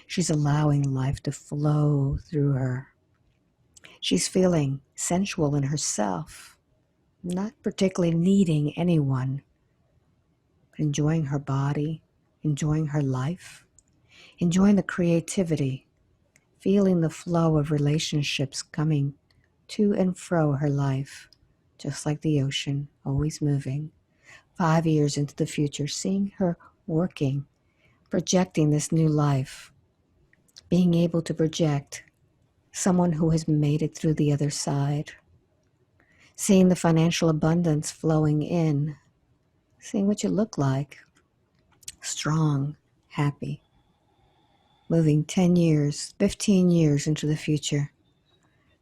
She's allowing life to flow through her. She's feeling sensual in herself, not particularly needing anyone, but enjoying her body, enjoying her life, enjoying the creativity, feeling the flow of relationships coming to and fro her life, just like the ocean, always moving. 5 years into the future, seeing her working, projecting this new life, being able to project someone who has made it through the other side, seeing the financial abundance flowing in, seeing what you look like, strong, happy, moving 10 years, 15 years into the future,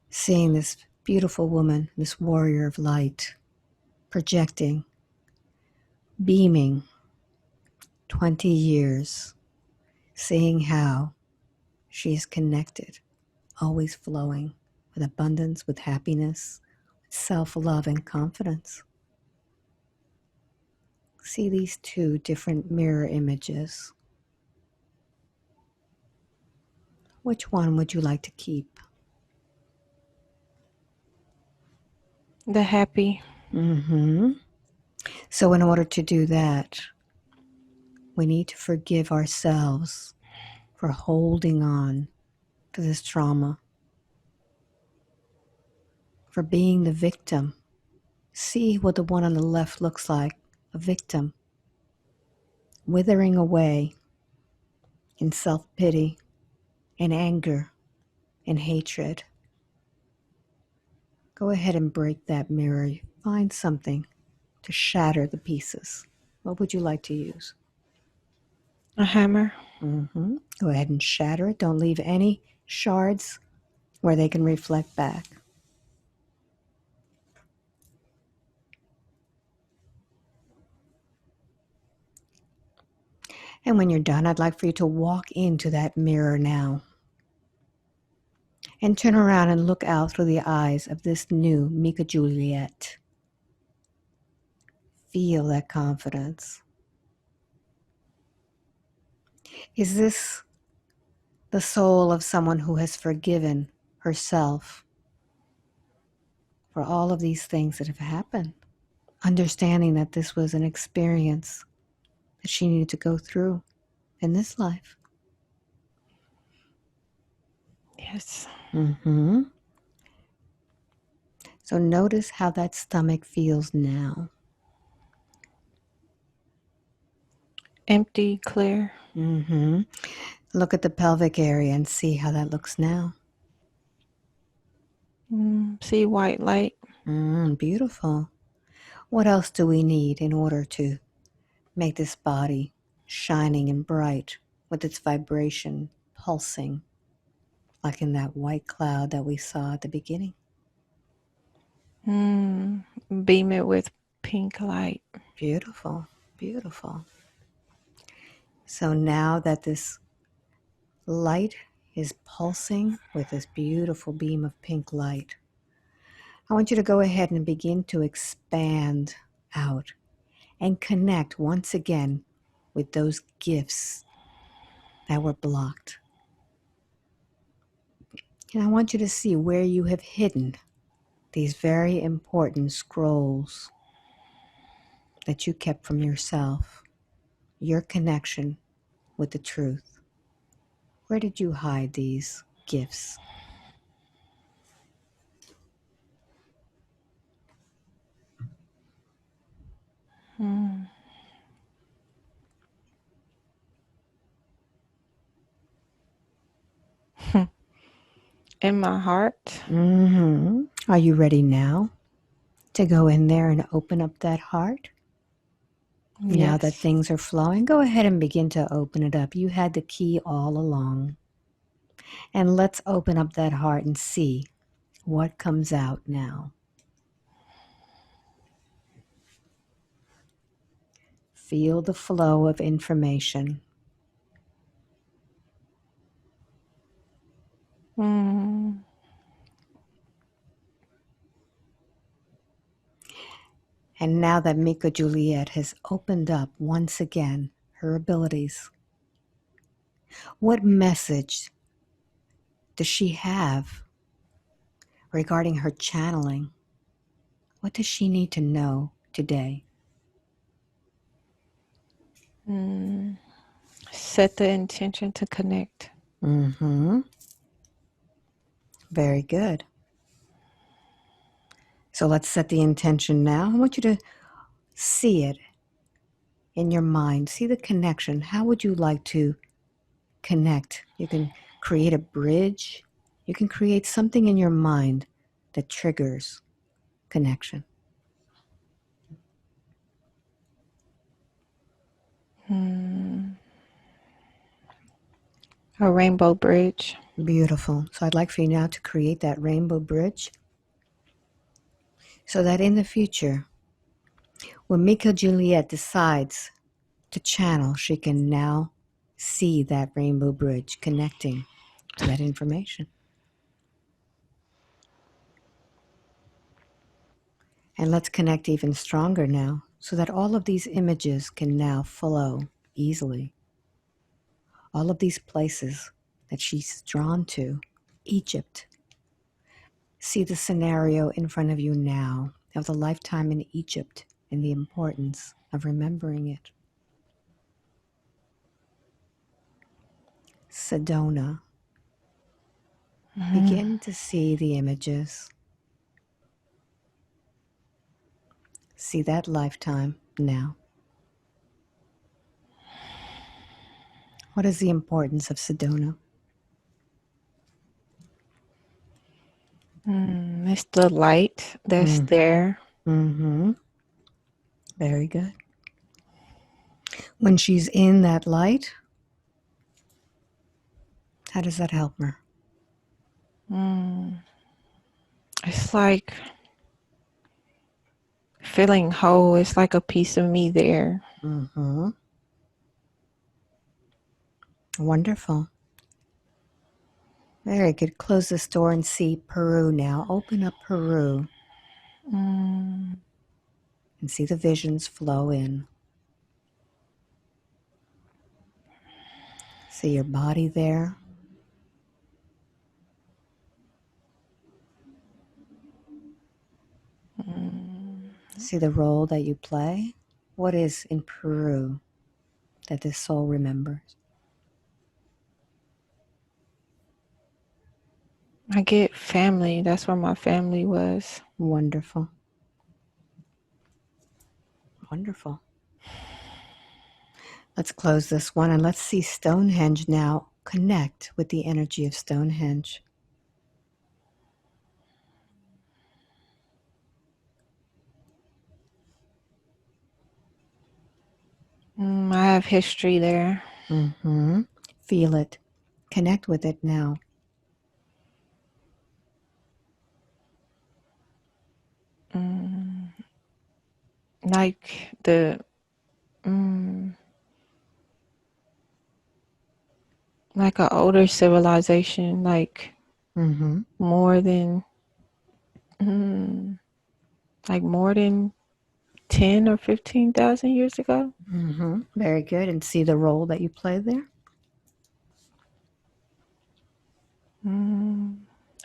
seeing this beautiful woman, this warrior of light, projecting, beaming 20 years, seeing how she is connected, always flowing with abundance, with happiness, with self-love and confidence. See these two different mirror images. Which one would you like to keep? The happy. So in order to do that, we need to forgive ourselves for holding on to this trauma, for being the victim. See what the one on the left looks like, a victim, withering away in self-pity, in anger, in hatred. Go ahead and break that mirror. Find something to shatter the pieces. What would you like to use? A hammer. Go ahead and shatter it. Don't leave any shards where they can reflect back. And when you're done, I'd like for you to walk into that mirror now And turn around and look out through the eyes of this new Mika Juliet. Feel that confidence. Is this the soul of someone who has forgiven herself for all of these things that have happened? Understanding that this was an experience that she needed to go through in this life. Yes. Mm-hmm. So notice how that stomach feels now. Empty, clear. Mm-hmm. Look at the pelvic area and see how that looks now. See white light. Beautiful. What else do we need in order to make this body shining and bright with its vibration pulsing, like in that white cloud that we saw at the beginning? Beam it with pink light. Beautiful, beautiful. So now that this light is pulsing with this beautiful beam of pink light, I want you to go ahead and begin to expand out and connect once again with those gifts that were blocked. And I want you to see where you have hidden these very important scrolls that you kept from yourself, your connection with the truth. Where did you hide these gifts? In my heart. Are you ready now to go in there and open up that heart? Now that Yes. things are flowing, go ahead and begin to open it up. You had the key all along. And let's open up that heart and see what comes out now. Feel the flow of information. Mm. And now that Mika Juliet has opened up once again her abilities, what message does she have regarding her channeling? What does she need to know today? Set the intention to connect. Very good. So let's set the intention now. I want you to see it in your mind. See the connection. How would you like to connect? You can create a bridge. You can create something in your mind that triggers connection. A rainbow bridge. Beautiful. So I'd like for you now to create that rainbow bridge so that in the future, when Mika Juliet decides to channel, she can now see that rainbow bridge connecting to that information. And let's connect even stronger now so that all of these images can now flow easily. All of these places that she's drawn to, Egypt. See the scenario in front of you now of the lifetime in Egypt and the importance of remembering it. Sedona. Begin to see the images. See that lifetime now. What is the importance of Sedona? It's the light that's there. Mm-hmm. Very good. When she's in that light, how does that help her? It's like feeling whole. It's like a piece of me there. Mm-hmm. Wonderful. Very good. Close this door and see Peru now. Open up Peru Mm, and see the visions flow in. See your body there. See the role that you play. What is in Peru that this soul remembers? I get family. That's where my family was. Wonderful. Wonderful. Let's close this one and let's see Stonehenge now. Connect with the energy of Stonehenge. I have history there. Mm-hmm. Feel it. Connect with it now. Like mm, like an older civilization, like Mm-hmm. more than, mm, like more than 10 or 15,000 years ago. Mm-hmm. Very good. And see the role that you play there?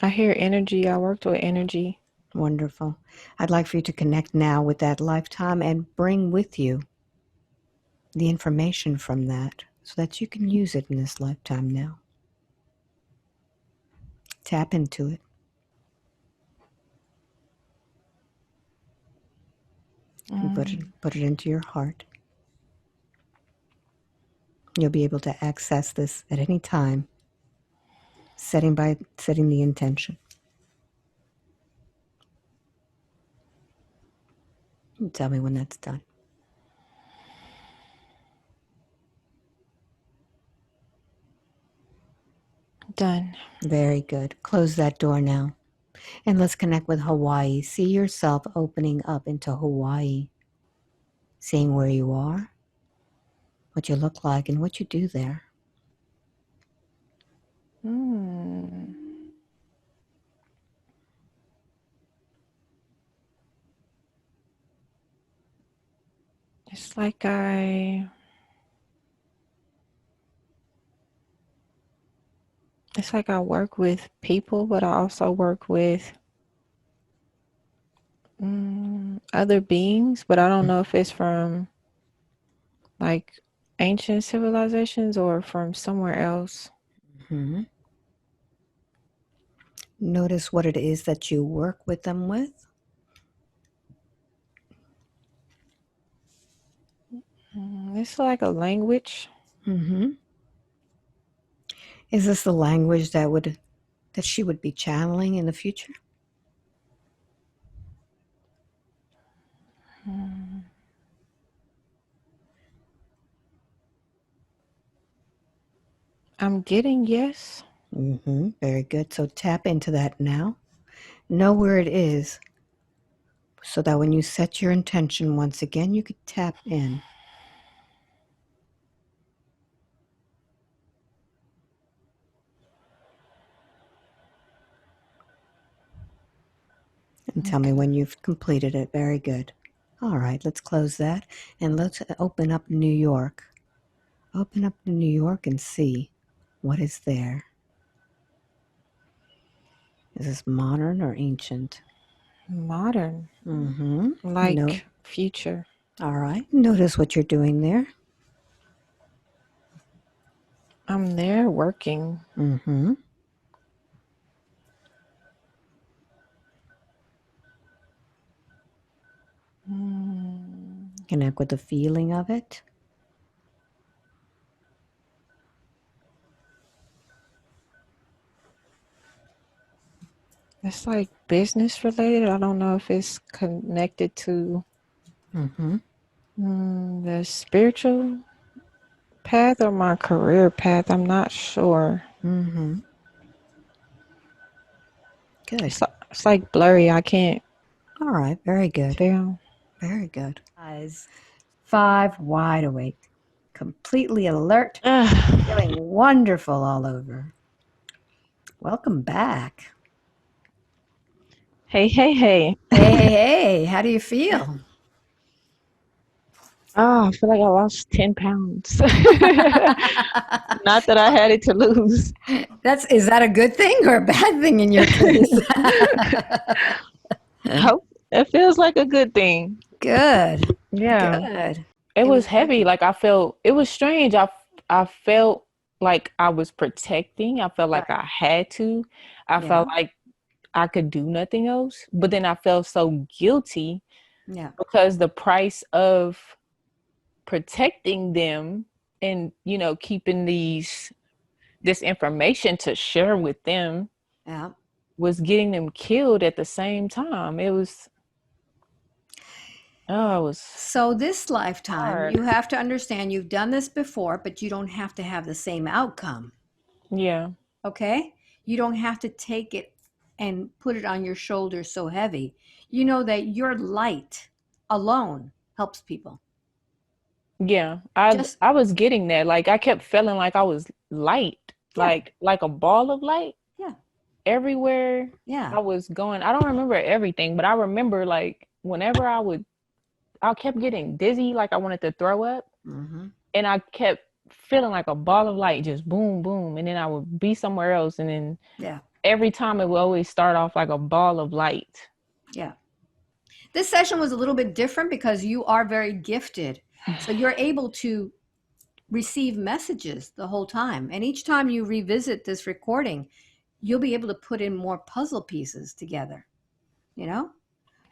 I hear energy. I worked with energy. Wonderful. I'd like for you to connect now with that lifetime and bring with you the information from that so that you can use it in this lifetime now. Tap into it and put it into your heart. You'll be able to access this at any time, setting the intention. Tell me when that's done. Done. Very good. Close that door now. And let's connect with Hawaii. See yourself opening up into Hawaii, seeing where you are, what you look like, and what you do there. It's like I it's like I work with people, but I also work with other beings, but I don't know if it's from like ancient civilizations or from somewhere else. Mm-hmm. Notice what it is that you work with them with. It's like a language. Mm-hmm. Is this the language that she would be channeling in the future? I'm getting yes. Mm-hmm. Very good. So tap into that now. Know where it is so that when you set your intention once again, you could tap in. And tell me when you've completed it. Very good. All right, let's close that and let's open up New York. Open up to New York and see what is there. Is this modern or ancient? Modern, Mm-hmm. No. like future. All right. Notice what you're doing there. I'm there working. Mm-hmm. Connect with the feeling of it. It's like business related. I don't know if it's connected to Mm-hmm. the spiritual path or my career path. I'm not sure. Mm-hmm. Good. It's like blurry. I can't All right. Very good. tell. Very good. Eyes 5 wide awake, completely alert, Ugh. feeling wonderful all over. Welcome back. Hey, hey, hey. Hey, hey, hey, how do you feel? Oh, I feel like I lost 10 pounds. Not that I had it to lose. Is that a good thing or a bad thing in your case? Hope it feels like a good thing. Good. Yeah. Good. It It was was heavy. heavy. Like I felt it was strange. I felt like I was protecting. I felt like Right. I had to. I felt Yeah. like I could do nothing else. But then I felt so guilty Yeah. because the price of protecting them and, keeping this information to share with them Yeah. was getting them killed at the same time. It was So this lifetime, hard. you have to understand you've done this before, but you don't have to have the same outcome. Yeah. Okay? You don't have to take it and put it on your shoulders so heavy. You know that your light alone helps people. Yeah. I Just, I was getting that. Like I kept feeling like I was light, yeah, like a ball of light yeah, everywhere yeah. I was going. I don't remember everything, but I remember like whenever I kept getting dizzy, like I wanted to throw up, Hmm. and I kept feeling like a ball of light just boom boom, and then I would be somewhere else, and then Yeah, every time it would always start off like a ball of light. yeah. This session was a little bit different because you are very gifted. So you're able to receive messages the whole time. And each time you revisit this recording, you'll be able to put in more puzzle pieces together, you know?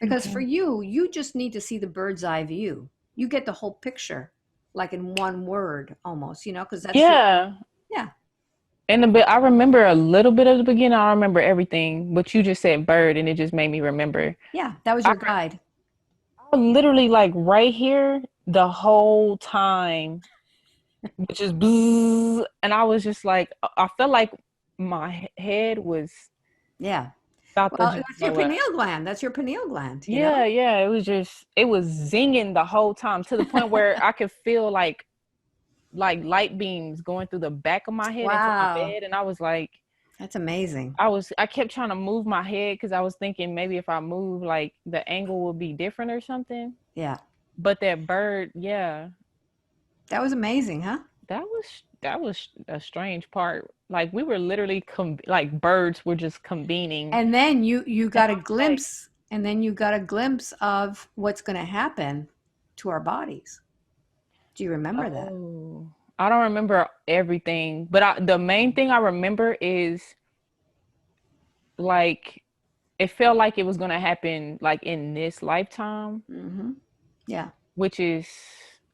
Because for Okay. you, you just need to see the bird's eye view. You get the whole picture, like in one word almost, because that's your, Yeah. yeah, And a bit I remember a little bit of the beginning. I don't remember everything, but you just said bird and it just made me remember. yeah, that was I, your guide. I was literally like right here the whole time, which is boo, and I was just like I felt like my head was Yeah. about to Well, just that's your blow up. pineal gland. That's your pineal gland. Yeah, yeah, it was zinging the whole time to the point where I could feel like light beams going through the back of my head into my Wow. bed, and I was like That's amazing. I kept trying to move my head because I was thinking maybe if I move, like the angle will be different or something. Yeah. But that bird, yeah, That was amazing, huh? that was a strange part. Like we were literally like birds were just convening And then you in got a my face. glimpse, and then you got a glimpse of what's going to happen to our bodies. Do you remember that? Oh, I don't remember everything, but the main thing I remember is like it felt like it was gonna happen like in this lifetime, Hmm. Yeah. which is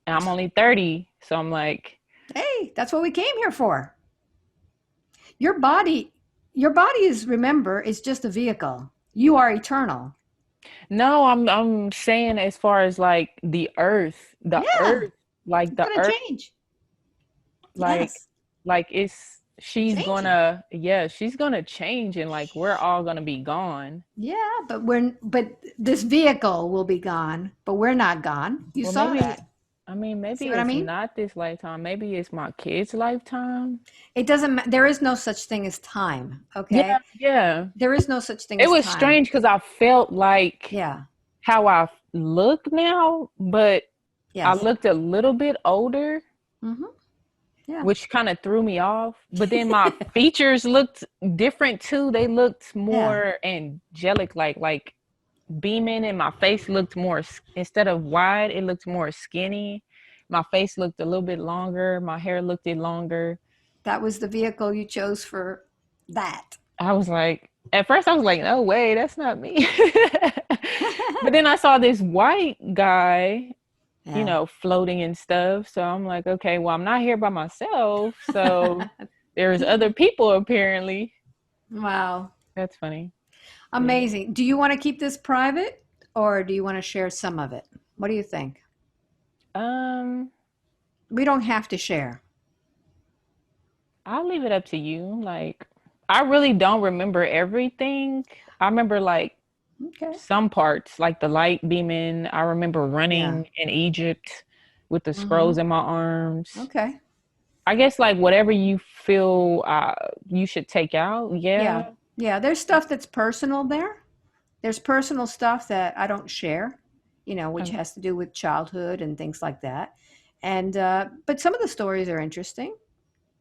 I'm only 30, so I'm like. Hey, that's what we came here for. Your body, your body is, remember, is just a vehicle. You are eternal. No, I'm saying as far as like the Yeah, earth, like it's the going to earth, change. like Yes, like it's she's changing. gonna yeah, she's gonna change and like we're all gonna be gone. Yeah, but this vehicle will be gone, but we're not gone. You Well, saw maybe that. I mean See maybe what I it's mean? not this lifetime. Maybe it's my kid's lifetime. It doesn't there is no such thing as time, Yeah, okay? yeah. There is no such thing It as was time. strange because I felt like Yeah. how I look now, but I Yes. looked a little bit older, Mhm. Yeah. which kind of threw me off. But then my features looked different too. They looked Yeah. more angelic, like beaming, and my face looked more instead of wide, it looked more skinny. My face looked a little bit longer. My hair looked it longer. That was the vehicle you chose for that. I was like, at first I was like, no way, that's not me. But then I saw this white guy, Yeah. floating and stuff. So I'm like, okay, well, I'm not here by myself. So there's other people apparently. Wow. That's funny. Yeah. Amazing. Do you want to keep this private or do you want to share some of it? What do you think? Um, We don't have to share. I'll leave it up to you. Like, I really don't remember everything. I remember like Okay. some parts, like the light beaming. I remember Yeah. running in Egypt with the scrolls Mm-hmm. in my arms. Okay. I guess like whatever you feel you should take out. Yeah. Yeah. Yeah. There's stuff that's personal there. There's personal stuff that I don't share, which Oh, has to do with childhood and things like that. And but some of the stories are interesting.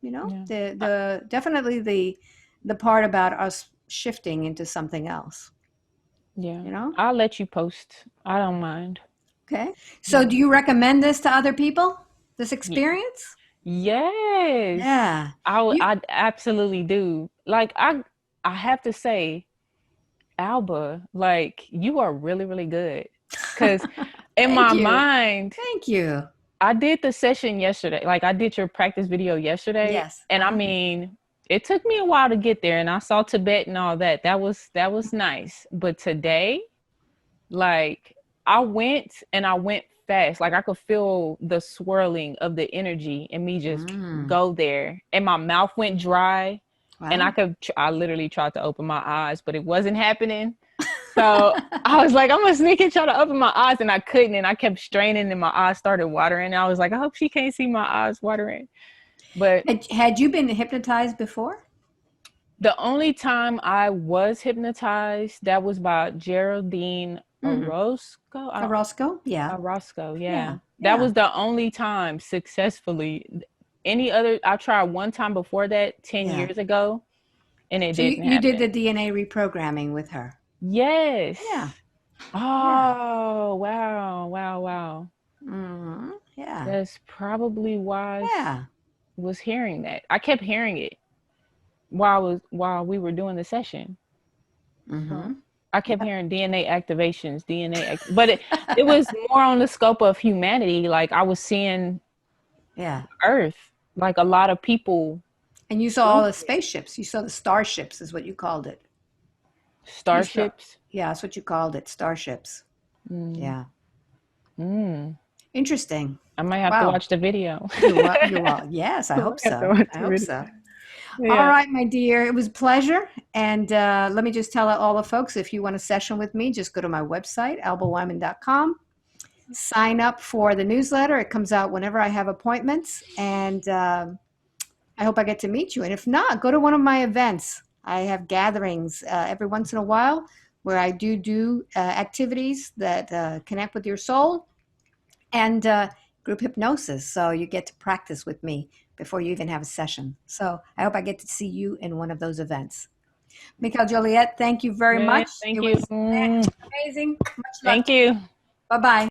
yeah. The definitely the part about us shifting into something else. Yeah. You know. I'll let you post. I don't mind. Okay. So, Yeah. do you recommend this to other people? This Ye- experience? Yes. Yeah. You. I absolutely do. Like I have to say, Alba, like you are really, really good. Cause in Thank my you. mind, Thank you. I did the session yesterday. Like I did your practice video yesterday. Yes. And I mean, it took me a while to get there and I saw Tibet and all that. That was nice. But today, like I went fast. Like I could feel the swirling of the energy and me just Mm. go there. And my mouth went dry and Wow. I literally tried to open my eyes, but it wasn't happening. So I was like, I'm gonna sneak and try to open my eyes, and I couldn't, and I kept straining, and my eyes started watering. I was like, I hope she can't see my eyes watering. But Had you been hypnotized before? the only time I was hypnotized, that was by Geraldine Mm. Orozco. Orozco? Yeah. Orozco, yeah. Yeah. That Yeah. was the only time successfully. Any other, I tried one time before that 10 Yeah. years ago, and it So you, didn't you did happen. the DNA reprogramming with her. Yeah. Yes. Yeah. Oh, wow, wow, wow. Yeah. That's probably why Yeah. was hearing that. I kept hearing it while we were doing the session. So Mm-hmm. I kept hearing DNA activations, but it was more on the scope of humanity. Like I was seeing Yeah. Earth, like a lot of people And you saw all doing the it. spaceships. You saw the starships, is what you called it. You saw. Starships. Yeah, that's what you called it. Starships. Mm, Yeah. mm. Interesting. I might have to Wow. watch the video. You are. You are. Yes, I I hope might have to so. watch I the hope video. so. All Yeah. right, my dear. It was a pleasure. And let me just tell all the folks, if you want a session with me, just go to my website, albaweinman.com. Sign up for the newsletter. It comes out whenever I have appointments. And I hope I get to meet you. And if not, go to one of my events. I have gatherings every once in a while where I do activities that connect with your soul and group hypnosis. So you get to practice with me before you even have a session. So I hope I get to see you in one of those events. Mikhail Joliet, thank you very Man, much. It thank you. was amazing. Much love Thank to you. you. Bye bye.